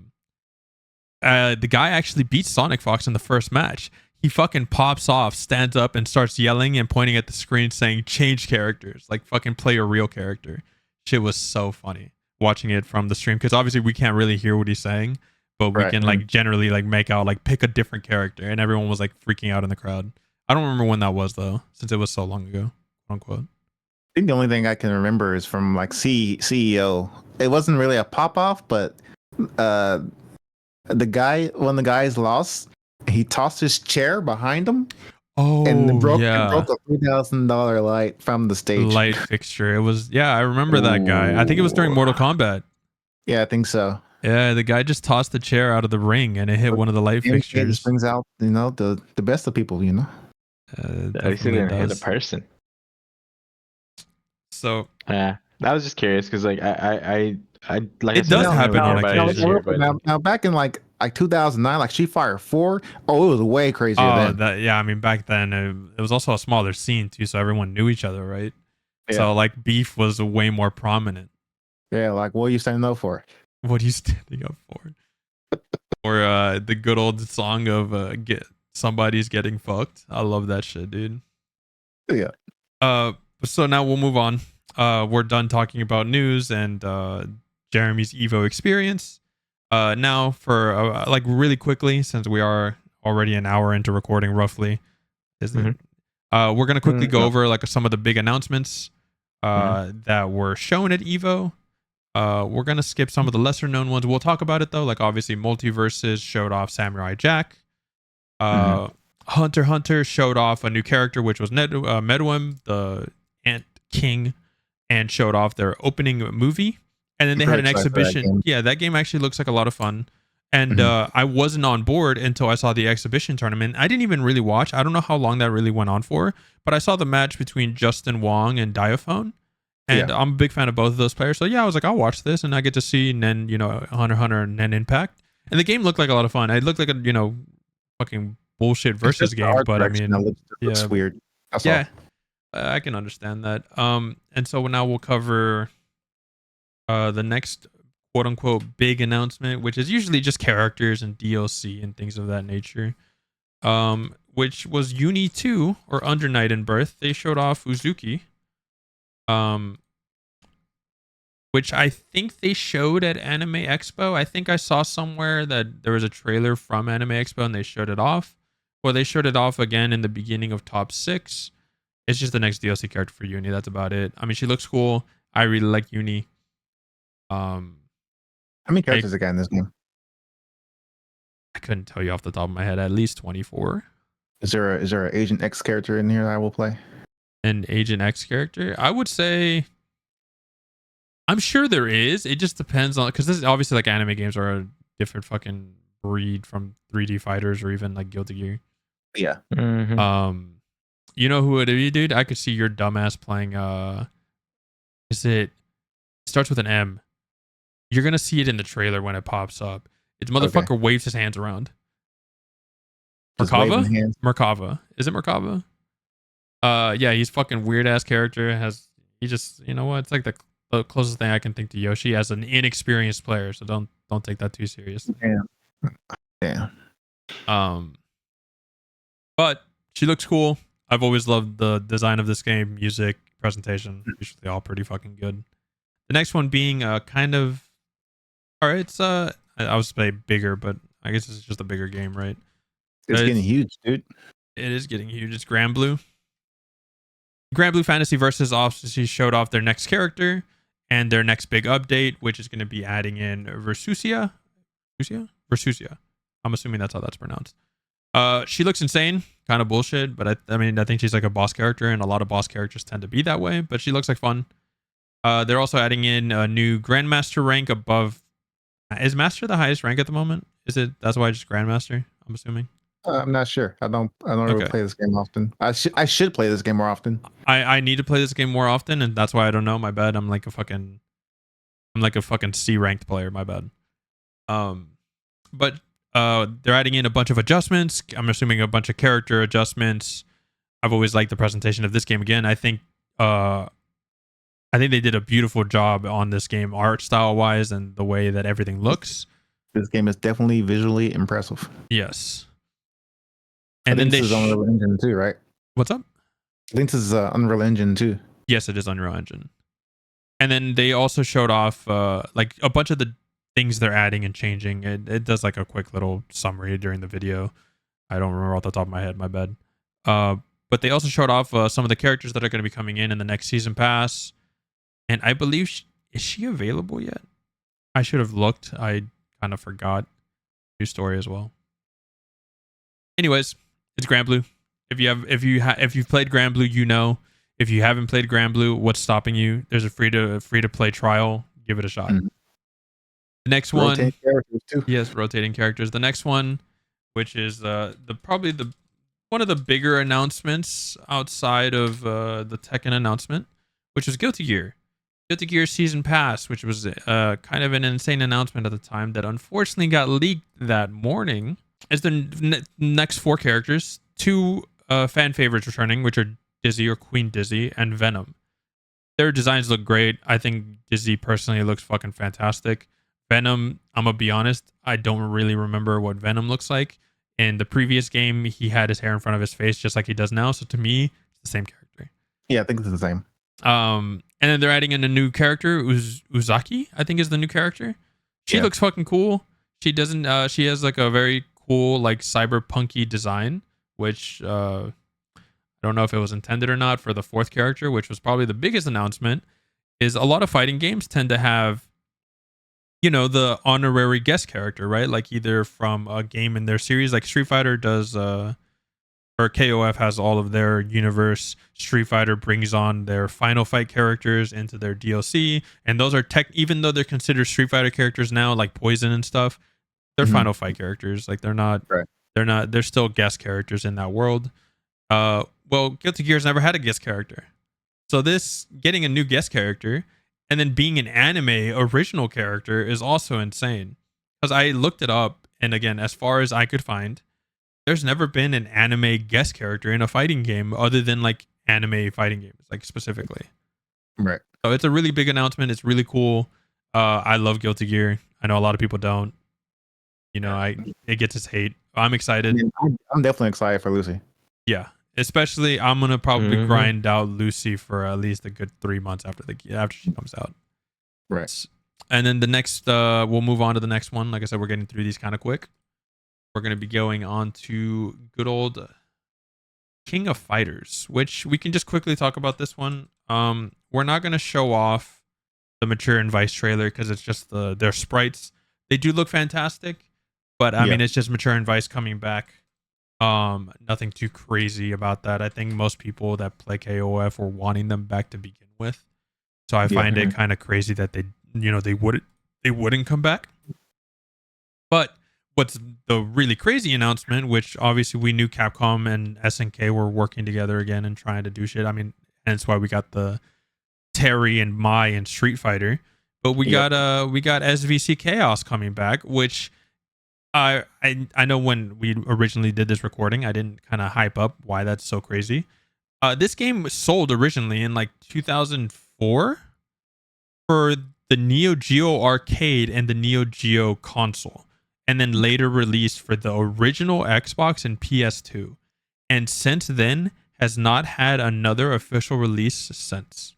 guy actually beats Sonic Fox in the first match. He fucking pops off, stands up, and starts yelling and pointing at the screen saying, "Change characters, like fucking play a real character." Shit was so funny watching it from the stream, because obviously we can't really hear what he's saying, but we Right. can like generally like make out like pick a different character, and everyone was like freaking out in the crowd. I don't remember when that was though, since it was so long ago, quote unquote. I think the only thing I can remember is from like CEO. It wasn't really a pop off, but uh, the guy, when the guys lost, he tossed his chair behind him and Oh it yeah, broke a $3,000 light from the stage. light fixture. It was, yeah, I remember that guy. I think it was during Ooh. Mortal Kombat. Yeah, I think so. Yeah, the guy just tossed the chair out of the ring and it hit one of the light And it just fixtures. brings out, the best of people, At least it Definitely didn't hit a does. person. So Yeah, I was just curious because like I like I it said, I does didn't happen really hear on about it this occasion. year, but now back in like 2009, like She Fire 4, oh, it was way crazier Oh, then. that, yeah. I mean, back then it was also a smaller scene too, so everyone knew each other, right? Yeah. So like beef was way more prominent. Yeah, like what are you standing up for? What are you standing up for? Or the good old song of get somebody's getting fucked. I love that shit, dude. Yeah. Uh, so now we'll move on. We're done talking about news and Jeremy's Evo experience. Now for like really quickly, since we are already an hour into recording, roughly, is it? We're gonna quickly go no. over like some of the big announcements that were shown at Evo. We're gonna skip some of the lesser known ones. We'll talk about it though. Like obviously, Multiverses showed off Samurai Jack. Hunter x Hunter showed off a new character, which was Meruem, the Ant King, and showed off their opening movie. And then they Super had an excited for that exhibition. game. Yeah, that game actually looks like a lot of fun. And I wasn't on board until I saw the exhibition tournament. I didn't even really watch. I don't know how long that really went on for, but I saw the match between Justin Wong and Diaphone. And Yeah. I'm a big fan of both of those players. So yeah, I was like, I'll watch this, and I get to see Nen, Hunter x Hunter and Nen Impact. And the game looked like a lot of fun. It looked like a, fucking bullshit It's versus just the game, art but I direction that mean, looks yeah, weird. That's yeah, all. I can understand that. And so now we'll cover the next quote unquote big announcement, which is usually just characters and DLC and things of that nature. Which was Uni 2 or Under Night in Birth. They showed off Uzuki. Which I think they showed at Anime Expo. I think I saw somewhere that there was a trailer from Anime Expo and they showed it off. Or they showed it off again in the beginning of Top 6. It's just the next DLC character for Uni. That's about it. I mean, she looks cool. I really like Uni. How many characters again in this game? I couldn't tell you off the top of my head. At least 24. Is there an Agent X character in here that I will play? An Agent X character? I would say, I'm sure there is. It just depends on, because this is obviously like anime games are a different fucking breed from 3D fighters or even like Guilty Gear. Yeah. You know who it is, dude? I could see your dumbass playing it starts with an M. You're gonna see it in the trailer when it pops up. It's motherfucker waves his hands around. Just waving hands. Merkava. Is it Merkava? Yeah, he's fucking weird ass character. He just, you know what? It's like the closest thing I can think to Yoshi as an inexperienced player. So don't take that too seriously. Yeah. Yeah. Um, but she looks cool. I've always loved the design of this game, music, presentation, usually all pretty fucking good. The next one being kind of, all right, it's I would say bigger, but I guess it's just a bigger game, right? It's getting huge, dude. It is getting huge. It's Grand Blue. Grand Blue Fantasy Versus obviously showed off their next character and their next big update, which is going to be adding in Versusia. Versusia. I'm assuming that's how that's pronounced. She looks insane, kind of bullshit, but I mean, I think she's like a boss character, and a lot of boss characters tend to be that way. But she looks like fun. They're also adding in a new Grandmaster rank above. Is Master the highest rank at the moment? Is it? That's why it's Grandmaster. I'm assuming. I'm not sure. I don't really play this game often. I should play this game more often. I need to play this game more often, and that's why I don't know. My bad. I'm like a fucking C ranked player. My bad. But they're adding in a bunch of adjustments. I'm assuming a bunch of character adjustments. I've always liked the presentation of this game. Again, I think they did a beautiful job on this game, art style wise, and the way that everything looks. This game is definitely visually impressive. Yes. And then this is Unreal Engine too, right? What's up? I think this is Unreal Engine too. Yes, it is Unreal Engine. And then they also showed off like a bunch of the things they're adding and changing. It does like a quick little summary during the video. I don't remember off the top of my head, my bad. But they also showed off some of the characters that are going to be coming in the next season pass. And I believe is she available yet? I should have looked. I kind of forgot. New story as well. Anyways, it's Grand Blue. If you've played Grand Blue, you know. If you haven't played Grand Blue, what's stopping you? There's a free to play trial. Give it a shot. Mm-hmm. The next rotating one, characters too. Yes, rotating characters. The next one, which is probably one of the bigger announcements outside of the Tekken announcement, which was Guilty Gear. Guilty Gear Season Pass, which was kind of an insane announcement at the time that unfortunately got leaked that morning, is the next 4 characters. 2 fan favorites returning, which are Dizzy or Queen Dizzy and Venom. Their designs look great. I think Dizzy personally looks fucking fantastic. Venom, I'm gonna be honest, I don't really remember what Venom looks like. In the previous game, he had his hair in front of his face just like he does now. So to me, it's the same character. Yeah, I think it's the same. And then they're adding in a new character, Uzaki, I think is the new character. She looks fucking cool. She doesn't. She has like a very cool, like cyberpunky design, which I don't know if it was intended or not for the 4th character, which was probably the biggest announcement. Is a lot of fighting games tend to have, you know, the honorary guest character, right? Like either from a game in their series, like Street Fighter does, or KOF has all of their universe. Street Fighter brings on their Final Fight characters into their DLC, and those are even though they're considered Street Fighter characters now, like Poison and stuff, they're Final Fight characters. Like they're not, they're still guest characters in that world. Well, Guilty Gear's never had a guest character, so this getting a new guest character and then being an anime original character is also insane. Because I looked it up, and again, as far as I could find, there's never been an anime guest character in a fighting game other than like anime fighting games, like specifically. Right. So it's a really big announcement. It's really cool. I love Guilty Gear. I know a lot of people don't. You know, it gets its hate. I'm excited. I'm definitely excited for Lucy. Yeah. Especially, I'm gonna probably grind out Lucy for at least a good 3 months after she comes out. Right. And then the next, we'll move on to the next one. Like I said, we're getting through these kind of quick. We're gonna be going on to good old King of Fighters, which we can just quickly talk about this one. We're not gonna show off the Mature and Vice trailer because it's just their sprites. They do look fantastic, but I mean, it's just Mature and Vice coming back. Nothing too crazy about that. I think most people that play KOF were wanting them back to begin with. So I find it kind of crazy that they wouldn't come back. But what's the really crazy announcement, which obviously we knew Capcom and SNK were working together again and trying to do shit. I mean, hence why we got the Terry and Mai and Street Fighter. But we got SVC Chaos coming back, which I know when we originally did this recording, I didn't kind of hype up why that's so crazy. This game was sold originally in like 2004 for the Neo Geo arcade and the Neo Geo console, and then later released for the original Xbox and PS2. And since then has not had another official release since.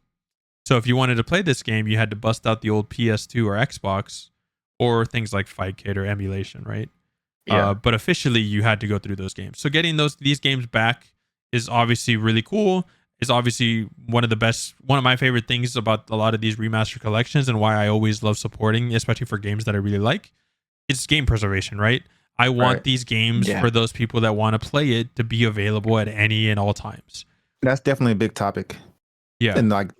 So if you wanted to play this game, you had to bust out the old PS2 or Xbox or things like Fightcade or emulation, right? Yeah. But officially you had to go through those games. So getting these games back is obviously really cool. Is obviously one of my favorite things about a lot of these remaster collections, and why I always love supporting, especially for games that I really like. It's game preservation, right? I want these games for those people that want to play it to be available at any and all times. That's definitely a big topic. Yeah. And like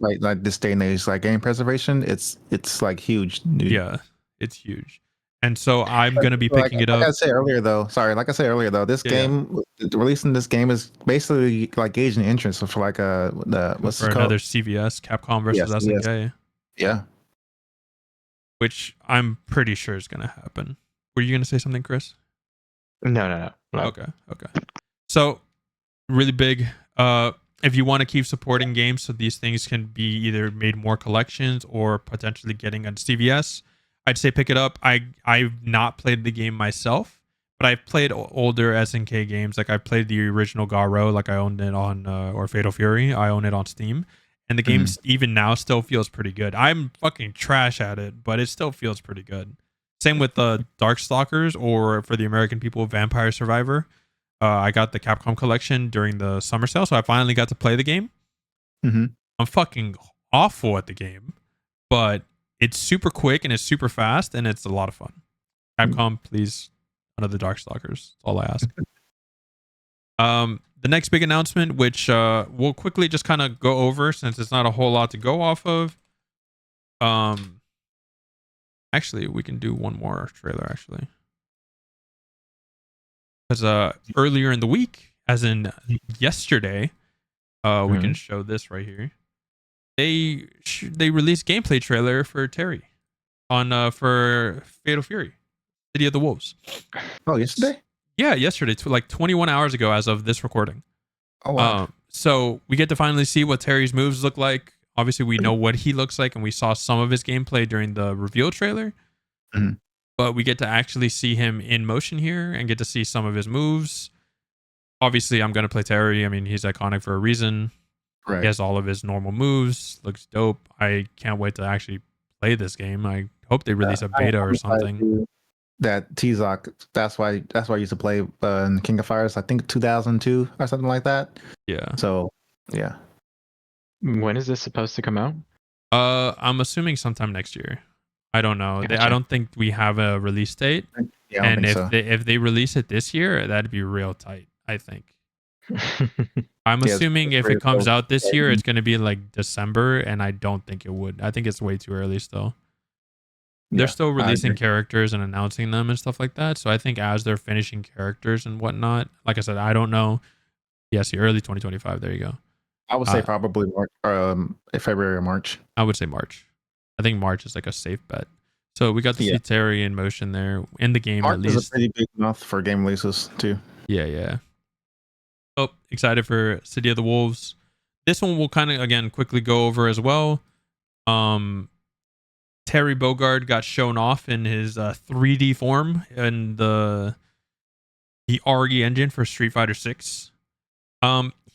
this day and age, like game preservation, it's like huge, dude. Yeah, it's huge. And so I'm gonna be picking it up. Like I said earlier, though, this game, releasing this game is basically like gauging interest for like what's for it called? Another CVS, Capcom versus SNK. Yeah. Which I'm pretty sure is gonna happen. Were you gonna say something, Chris? No. Okay. So really big. If you want to keep supporting games so these things can be either made more collections or potentially getting on CVS, I'd say pick it up. I've not played the game myself, but I've played older SNK games. Like I played the original Garo, like I owned it on or Fatal Fury. I own it on Steam, and the game even now still feels pretty good. I'm fucking trash at it, but it still feels pretty good. Same with the Darkstalkers, or for the American people, Vampire Survivor. I got the Capcom collection during the summer sale, so I finally got to play the game. I'm fucking awful at the game, but it's super quick and it's super fast and it's a lot of fun. Capcom, please, another Darkstalkers. That's all I ask. The next big announcement, which we'll quickly just kind of go over since it's not a whole lot to go off of. Actually, we can do one more trailer, actually. Because earlier in the week, as in yesterday, we can show this right here. They released gameplay trailer for Terry on for Fatal Fury, City of the Wolves. Oh, yesterday? Yeah, yesterday, like 21 hours ago, as of this recording. Oh wow! So we get to finally see what Terry's moves look like. Obviously, we know what he looks like, and we saw some of his gameplay during the reveal trailer. But we get to actually see him in motion here and get to see some of his moves. Obviously, I'm going to play Terry. I mean, he's iconic for a reason. Right. He has all of his normal moves. Looks dope. I can't wait to actually play this game. I hope they release a beta or something. That T-Zoc, that's why I used to play in King of Fighters, I think 2002 or something like that. Yeah. So, yeah. When is this supposed to come out? I'm assuming sometime next year. I don't know. Gotcha. I don't think we have a release date. Yeah, I don't think so. if they release it this year, that'd be real tight, I think. I'm assuming if it comes out this year, it's going to be like December, and I don't think it would. I think it's way too early still. They're still releasing characters and announcing them and stuff like that. So I think as they're finishing characters and whatnot, like I said, I don't know. Yes, early 2025. There you go. I would say probably February or March. I would say March. I think March is like a safe bet. So we got to see Terry in motion there in the game. March at least is a pretty big month for game releases too. Yeah. Oh, excited for City of the Wolves. This one we'll kind of again quickly go over as well. Terry Bogard got shown off in his 3D form in the RE engine for Street Fighter 6.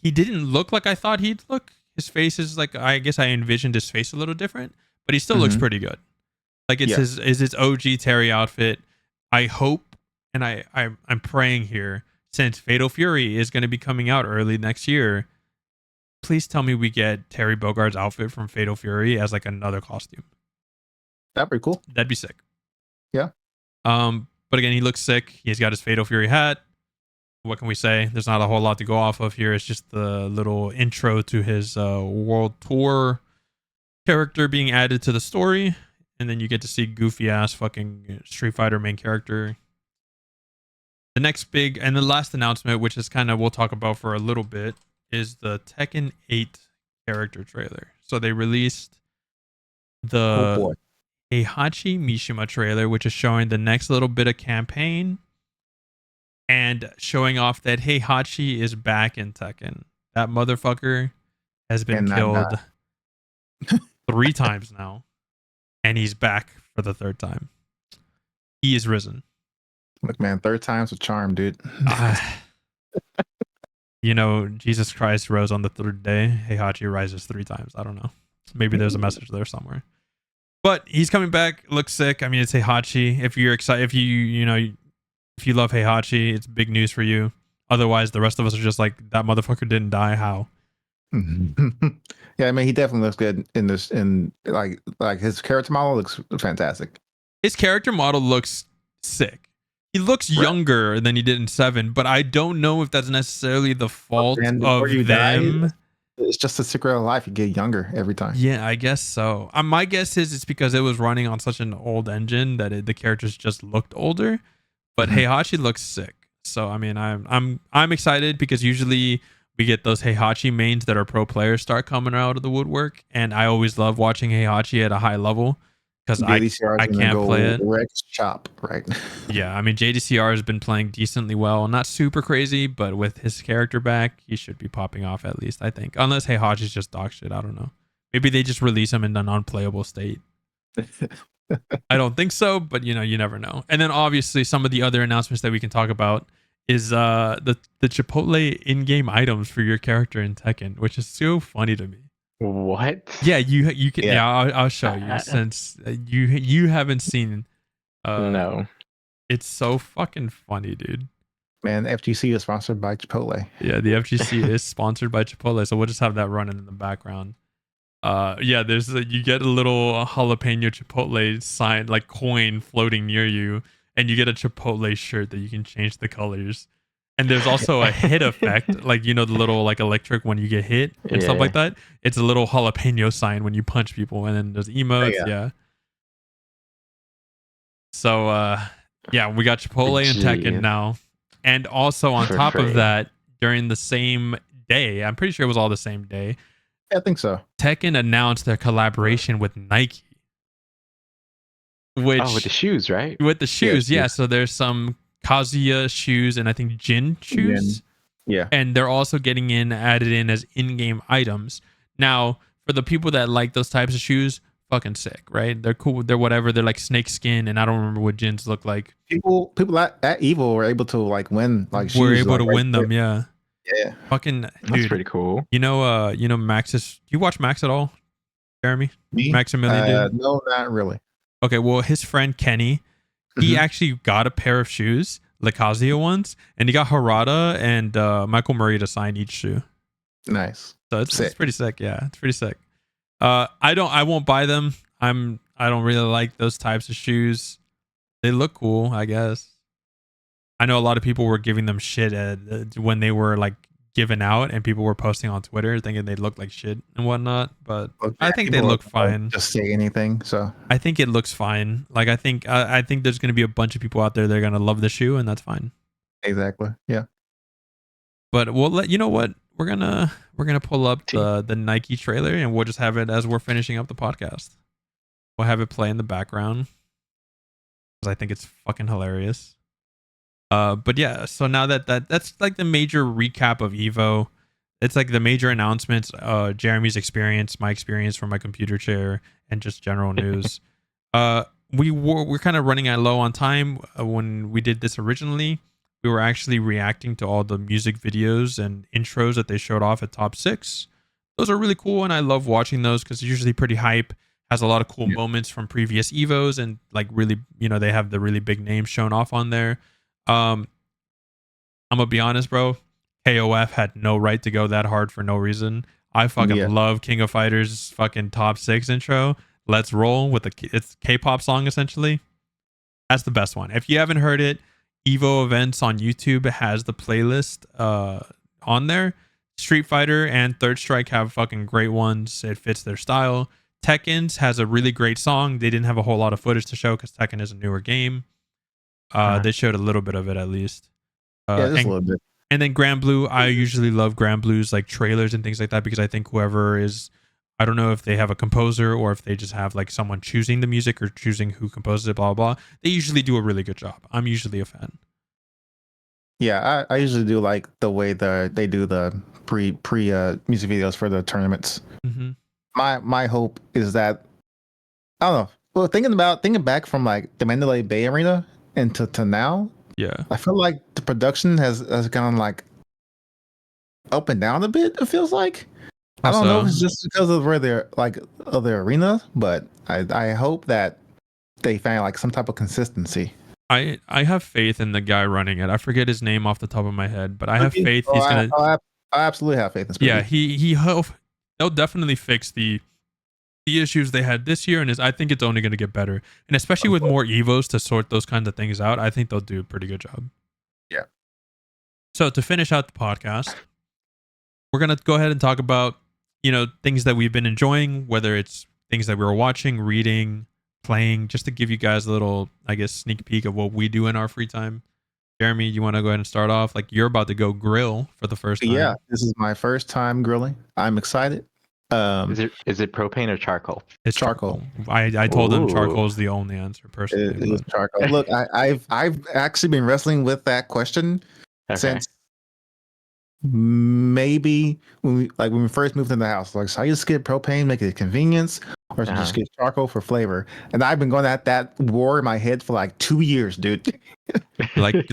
He didn't look like I thought he'd look. His face is like, I guess I envisioned his face a little different, but he still looks pretty good. Like it's his OG Terry outfit. I hope, and I'm praying here, since Fatal Fury is going to be coming out early next year, please tell me we get Terry Bogard's outfit from Fatal Fury as like another costume. That'd be cool. That'd be sick. Yeah. But again, he looks sick. He's got his Fatal Fury hat. What can we say? There's not a whole lot to go off of here. It's just the little intro to his world tour character being added to the story. And then you get to see goofy ass fucking Street Fighter main character. The next big and the last announcement, which is kind of we'll talk about for a little bit, is the Tekken 8 character trailer. So they released the Heihachi Mishima trailer, which is showing the next little bit of campaign and showing off that Heihachi is back in Tekken. that motherfucker has been And not killed 3 times now, and he's back for the 3rd time. He is risen. look, man, 3rd time's a charm, dude. You know, Jesus Christ rose on the 3rd day. Heihachi rises 3 times. I don't know. Maybe there's a message there somewhere. But he's coming back. Looks sick. I mean, it's Heihachi. If you're excited, if you love Heihachi, it's big news for you. Otherwise, the rest of us are just like, that motherfucker didn't die. How? Yeah, I mean, he definitely looks good in this. In like his character model looks fantastic. His character model looks sick. He looks younger than he did in 7, but I don't know if that's necessarily the fault of them. It's just a secret of life. You get younger every time. Yeah, I guess so. My guess is it's because it was running on such an old engine that the characters just looked older. But Heihachi looks sick. So I mean, I'm excited because usually we get those Heihachi mains that are pro players start coming out of the woodwork, and I always love watching Heihachi at a high level because I can't play it. Rex chop, right? Yeah, I mean JDCR has been playing decently well, not super crazy, but with his character back, he should be popping off at least, I think. Unless Heihachi's just dog shit, I don't know. Maybe they just release him in an unplayable state. I don't think so, but you never know. And then obviously some of the other announcements that we can talk about is the Chipotle in-game items for your character in Tekken, which is so funny to me. What? Yeah, you can. Yeah, I'll show you since you haven't seen. No. It's so fucking funny, dude. Man, FGC is sponsored by Chipotle. Yeah, the FGC is sponsored by Chipotle, so we'll just have that running in the background. Yeah, you get a little jalapeno Chipotle sign, like coin floating near you, and you get a Chipotle shirt that you can change the colors. And there's also a hit effect, like the little like electric when you get hit and stuff like that. It's a little jalapeno sign when you punch people, and then there's emotes. Yeah. So yeah, we got Chipotle and Tekken now, and also on top of that, during the same day, I'm pretty sure it was all the same day. I think so. Tekken announced their collaboration with Nike. With the shoes, right? With the shoes, yeah. So there's some Kazuya shoes and I think Jin shoes. Yeah. And they're also getting added in as in-game items. Now, for the people that like those types of shoes, fucking sick, right? They're cool. They're whatever. They're like snake skin, and I don't remember what Jins look like. People at Evo were able to like win like shoes. We're able to win them, yeah. Yeah. Fucking dude. That's pretty cool. Max's. Do you watch Max at all, Jeremy? Me? Maximilian? No, not really. Okay, well, his friend Kenny, he actually got a pair of shoes, the Kazuya ones, and he got Harada and Michael Murray to sign each shoe. Nice. So it's pretty sick. Yeah, it's pretty sick. I won't buy them. I don't really like those types of shoes. They look cool, I guess. I know a lot of people were giving them shit when they were like given out, and people were posting on Twitter thinking they looked like shit and whatnot. But I think they look fine. Just say anything. So I think it looks fine. Like I think there's gonna be a bunch of people out there that are gonna love the shoe, and that's fine. Exactly. Yeah. But we'll let you know what we're gonna pull up the Nike trailer, and we'll just have it as we're finishing up the podcast. We'll have it play in the background because I think it's fucking hilarious. But yeah, so now that's like the major recap of Evo. It's like the major announcements, Jeremy's experience, my experience from my computer chair, and just general news. We're kind of running low on time. When we did this originally, we were actually reacting to all the music videos and intros that they showed off at Top 6. Those are really cool, and I love watching those because it's usually pretty hype. Has a lot of cool moments from previous Evos, and like really, they have the really big names shown off on there. I'm gonna be honest, bro. KOF had no right to go that hard for no reason. I fucking love King of Fighters' fucking Top 6 intro. Let's roll with it's K-pop song essentially. That's the best one. If you haven't heard it, Evo Events on YouTube has the playlist on there. Street Fighter and Third Strike have fucking great ones. It fits their style. Tekken's has a really great song. They didn't have a whole lot of footage to show because Tekken is a newer game. They showed a little bit of it at least. Just a little bit. And then Grand Blue, I usually love Grand Blue's like trailers and things like that because I think whoever is, I don't know if they have a composer or if they just have like someone choosing the music or choosing who composes it, blah, blah, blah. They usually do a really good job. I'm usually a fan. Yeah, I usually do like the way they do the pre music videos for the tournaments. Mm-hmm. My hope is that I don't know. Well, thinking back from like the Mandalay Bay Arena and to now, Yeah. I feel like the production has gone like up and down a bit. It feels like I don't know if Also, it's just because of where they're like of the arena, but I hope that they find like some type of consistency. I have faith in the guy running it. I forget his name off the top of my head, but I have Spooky? faith Oh, he's gonna. I absolutely have faith in Yeah, Spooky. they'll definitely fix the issues they had this year, and I think it's only gonna get better. And especially with more Evos to sort those kinds of things out, I think they'll do a pretty good job. Yeah. So to finish out the podcast, we're gonna go ahead and talk about things that we've been enjoying, whether it's things that we were watching, reading, playing, just to give you guys a little, I guess, sneak peek of what we do in our free time. Jeremy, you want to go ahead and start off? Like you're about to go grill for the first time. Yeah, this is my first time grilling. I'm excited. Is it propane or charcoal? It's Charcoal. I told him Ooh. charcoal is the only answer personally. It is But charcoal. Look, I've actually been wrestling with that question Okay. since maybe when we first moved in the house. Like, so I just get propane, make it a convenience, or should I just get charcoal for flavor? And I've been going at that war in my head for like 2 years, dude. like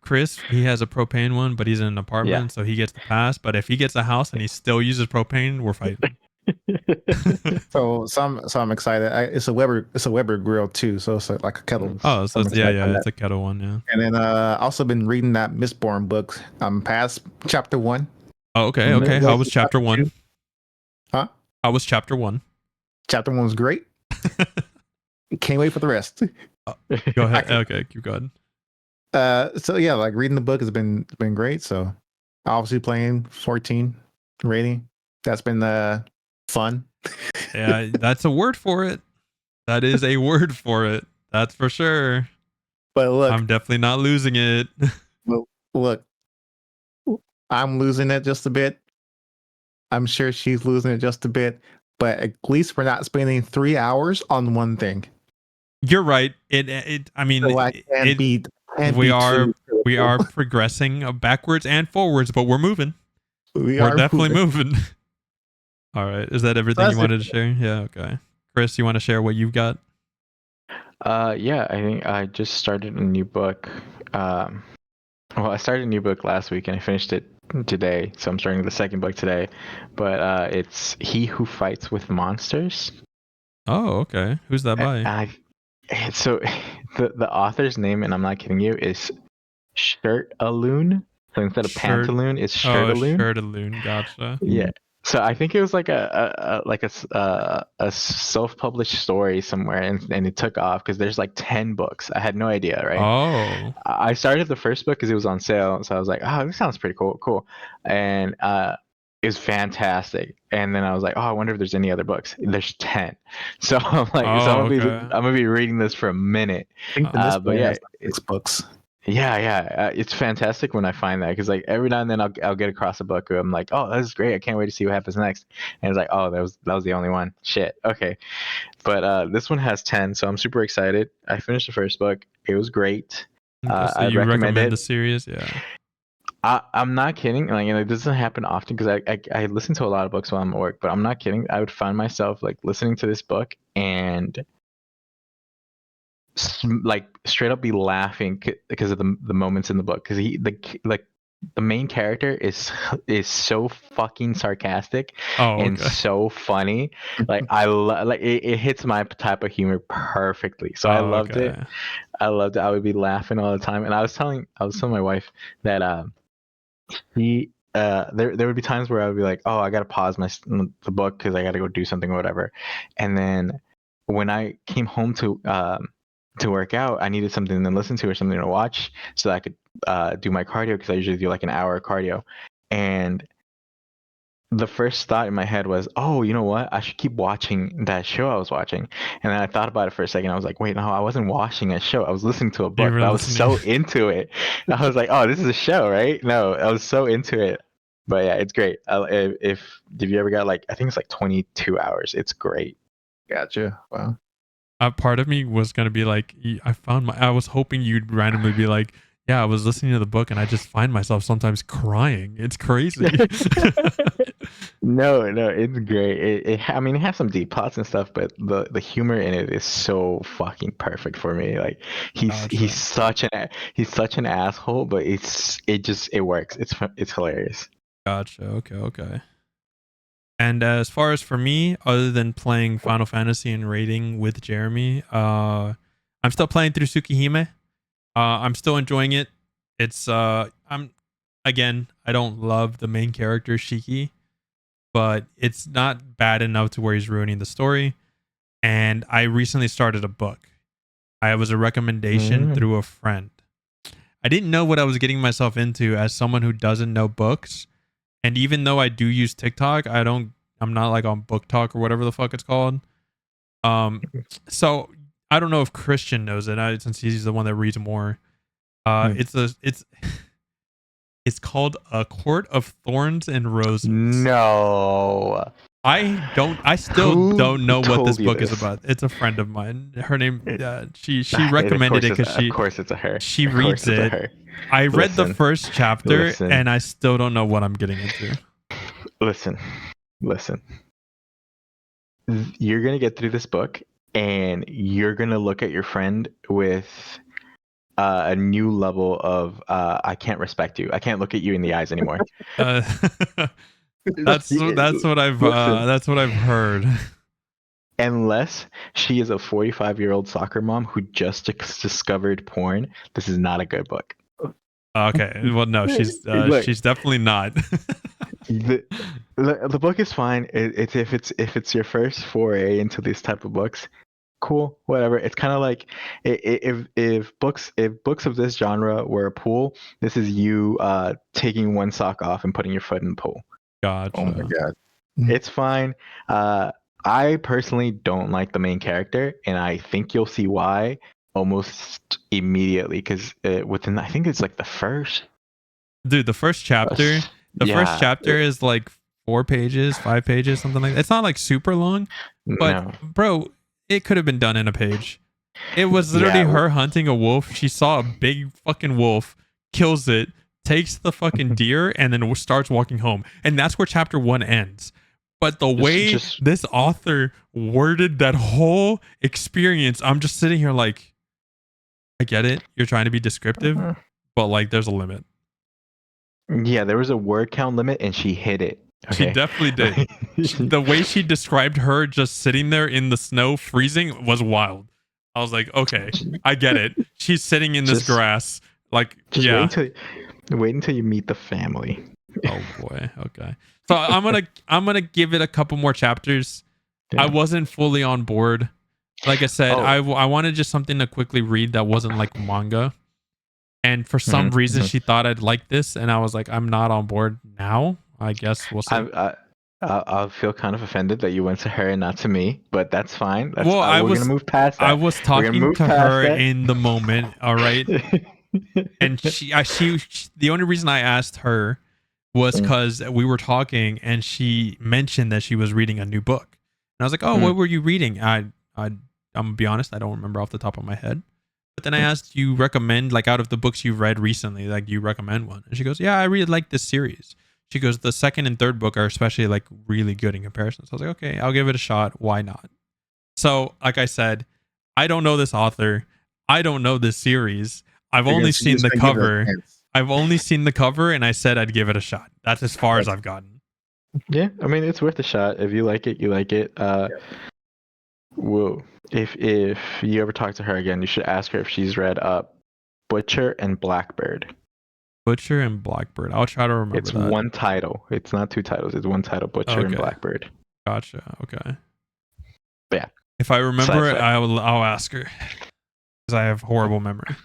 Chris, he has a propane one, but he's in an apartment, Yeah. so he gets the pass. But if he gets a house and he still uses propane, we're fighting. So I'm excited. It's a Weber grill too, so it's like a kettle. Oh, so I'm it's, yeah, excited for that. it's a kettle one, yeah. And then also been reading that Mistborn book. I'm past chapter 1. Oh, okay. Maybe How like was chapter chapter 1? 2. Huh? How was chapter 1? Chapter 1 was great. Can't wait for the rest. Go ahead. Okay, keep going. So yeah, like reading the book has been great. So obviously playing 14 rating. That's been fun. Yeah, that's a word for it. That is a word for it. That's for sure. But look, I'm definitely not losing it. look, I'm losing it just a bit. I'm sure she's losing it just a bit. But at least we're not spending 3 hours on one thing. You're right. I mean, So I can't be we are too progressing backwards and forwards, but we're moving. We We're are definitely moving. All right. Is that everything That's you wanted to share? Yeah. Okay. Chris, you want to share what you've got? Yeah, I think I just started a new book. Well, I started a new book last week and I finished it today, so I'm starting the second book today. But it's He Who Fights with Monsters. Oh, okay. Who's that by? So the author's name, and I'm not kidding you, is Shirtaloon. So instead of Pantaloon, it's Shirtaloon. Shirtaloon. Gotcha. Yeah. So I think it was like a self-published story somewhere, and it took off because there's like 10 books. I had no idea, right? Oh. I started the first book because it was on sale, so I was like, oh, this sounds pretty cool, and it was fantastic. And then I was like, oh, I wonder if there's any other books. There's 10, so I'm like, so I'm gonna be reading this for a minute. I think this But yeah, has like 6 books. yeah, it's fantastic when I find that, because like every now and then I'll get across a book where I'm like, oh, this is great, I can't wait to see what happens next, and it's like, oh, that was the only one. Shit, okay. But this one has 10, so I'm super excited. I finished the first book. It was great. Okay, so I you recommend it. the series? Yeah. I'm not kidding. Like, it doesn't happen often because I listen to a lot of books while I'm at work, but I'm not kidding. I would find myself like listening to this book and like straight up be laughing because of the moments in the book, because the main character is so fucking sarcastic and so funny. Like like it hits my type of humor perfectly. So I loved it. I loved it. I would be laughing all the time. And I was telling my wife that there would be times where I would be like, oh, I gotta pause the book because I gotta go do something or whatever. And then when I came home to work out, I needed something to listen to or something to watch so that I could do my cardio, because I usually do like an hour of cardio. And the first thought in my head was, oh, you know what? I should keep watching that show I was watching. And then I thought about it for a second. I was like, wait, no, I wasn't watching a show. I was listening to a book. But I was so into it. I was like, oh, this is a show, right? No, I was so into it. But yeah, it's great. If you ever got like, I think it's like 22 hours. It's great. Gotcha. Wow. Part of me was gonna be like, I was hoping you'd randomly be like, Yeah, I was listening to the book and I just find myself sometimes crying. It's crazy. No, it's great. I mean, it has some deep plots and stuff, but the humor in it is so fucking perfect for me. Like Gotcha. he's such an asshole, but it works. It's hilarious. Gotcha. Okay. And as far as for me, other than playing Final Fantasy and raiding with Jeremy, I'm still playing through Tsukihime. I'm still enjoying it. It's I don't love the main character Shiki, but it's not bad enough to where he's ruining the story. And I recently started a book. I was a recommendation through a friend. I didn't know what I was getting myself into as someone who doesn't know books. And even though I do use TikTok, I'm not like on Book Talk or whatever the fuck it's called. So I don't know if Christian knows it since he's the one that reads more. It's called A Court of Thorns and Roses. No. I still Who don't know what this told you book is this? about. It's a friend of mine. Her name, she recommended it because Of course it's a her. she Of course reads it's a it. her. I read the Listen. first chapter Listen. and I still don't know what I'm getting into. Listen. You're gonna get through this book, and you're gonna look at your friend with a new level of I can't respect you. I can't look at you in the eyes anymore. That's what I've heard. Unless she is a 45-year-old soccer mom who just discovered porn, this is not a good book. Okay, well, no, she's definitely not. The book is fine. If it's your first foray into these type of books, cool, whatever. It's kind of like if books of this genre were a pool, this is you taking one sock off and putting your foot in the pool. Gotcha. Oh my god. It's fine. I personally don't like the main character, and I think you'll see why almost immediately because within I think it's like the first. Dude, the first chapter is like 4 pages, 5 pages, something like that. It's not like super long, but No. bro, it could have been done in a page. It was literally her hunting a wolf. She saw a big fucking wolf, kills it, takes the fucking deer, and then starts walking home. And that's where chapter 1 ends. But the way this author worded that whole experience, I'm just sitting here like, I get it. You're trying to be descriptive, but like there's a limit. Yeah, there was a word count limit, and she hit it. Okay? She definitely did. The way she described her just sitting there in the snow freezing was wild. I was like, okay, I get it. She's sitting in this grass. Like, yeah. Wait until you meet the family. Oh boy. Okay. So I'm gonna give it a couple more chapters. Yeah. I wasn't fully on board. Like I said, I wanted just something to quickly read that wasn't like manga. And for some reason, she thought I'd like this, and I was like, I'm not on board now. I guess we'll see. I'll feel kind of offended that you went to her and not to me, but that's fine. We're gonna move past that. I was talking to her in the moment. All right. And she the only reason I asked her was because we were talking and she mentioned that she was reading a new book. And I was like, oh, what were you reading? I'm gonna be honest, I don't remember off the top of my head. But then I asked, you recommend, like, out of the books you've read recently, like, you recommend one? And she goes, yeah, I really like this series. She goes, the second and third book are especially like really good in comparison. So I was like, okay, I'll give it a shot. Why not? So, like I said, I don't know this author. I don't know this series. I've only seen the cover. I've only seen the cover, and I said I'd give it a shot. That's as far as I've gotten. Yeah, I mean, it's worth a shot. If you like it, you like it. Well, if you ever talk to her again, you should ask her if she's read Butcher and Blackbird. Butcher and Blackbird. I'll try to remember. It's one title. It's not 2 titles. It's one title. Butcher and Blackbird. Gotcha. Okay. Yeah. If I remember it, I'll ask her because I have horrible memory.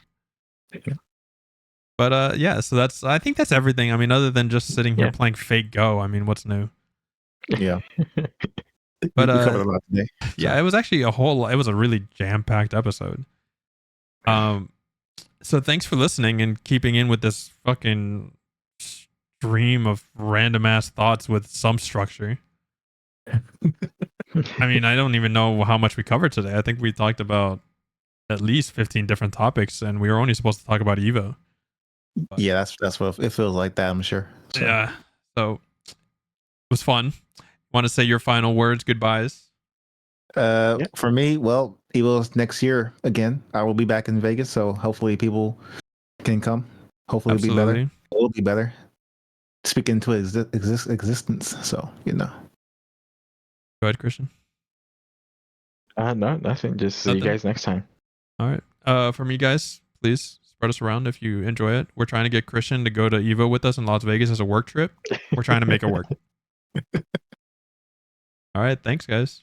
But yeah. So I think that's everything. I mean, other than just sitting here playing Fake Go. I mean, what's new? Yeah. But we covered a lot today. Yeah, it was actually it was a really jam-packed episode. So thanks for listening and keeping in with this fucking stream of random ass thoughts with some structure. I mean, I don't even know how much we covered today. I think we talked about at least 15 different topics, and we were only supposed to talk about Evo. But, Yeah, that's what it feels like. That I'm sure. So. yeah. So it was fun. Want to say your final words, goodbyes? Yeah. For me, well, Evo's next year again. I will be back in Vegas, so hopefully people can come. Hopefully it'll be better. Absolutely. It'll be better. Speak into existence. So Go ahead, Christian. No, nothing. Just see you Nothing? guys next time. All right. From you guys, please spread us around if you enjoy it. We're trying to get Christian to go to Evo with us in Las Vegas as a work trip. We're trying to make it work. All right. Thanks, guys.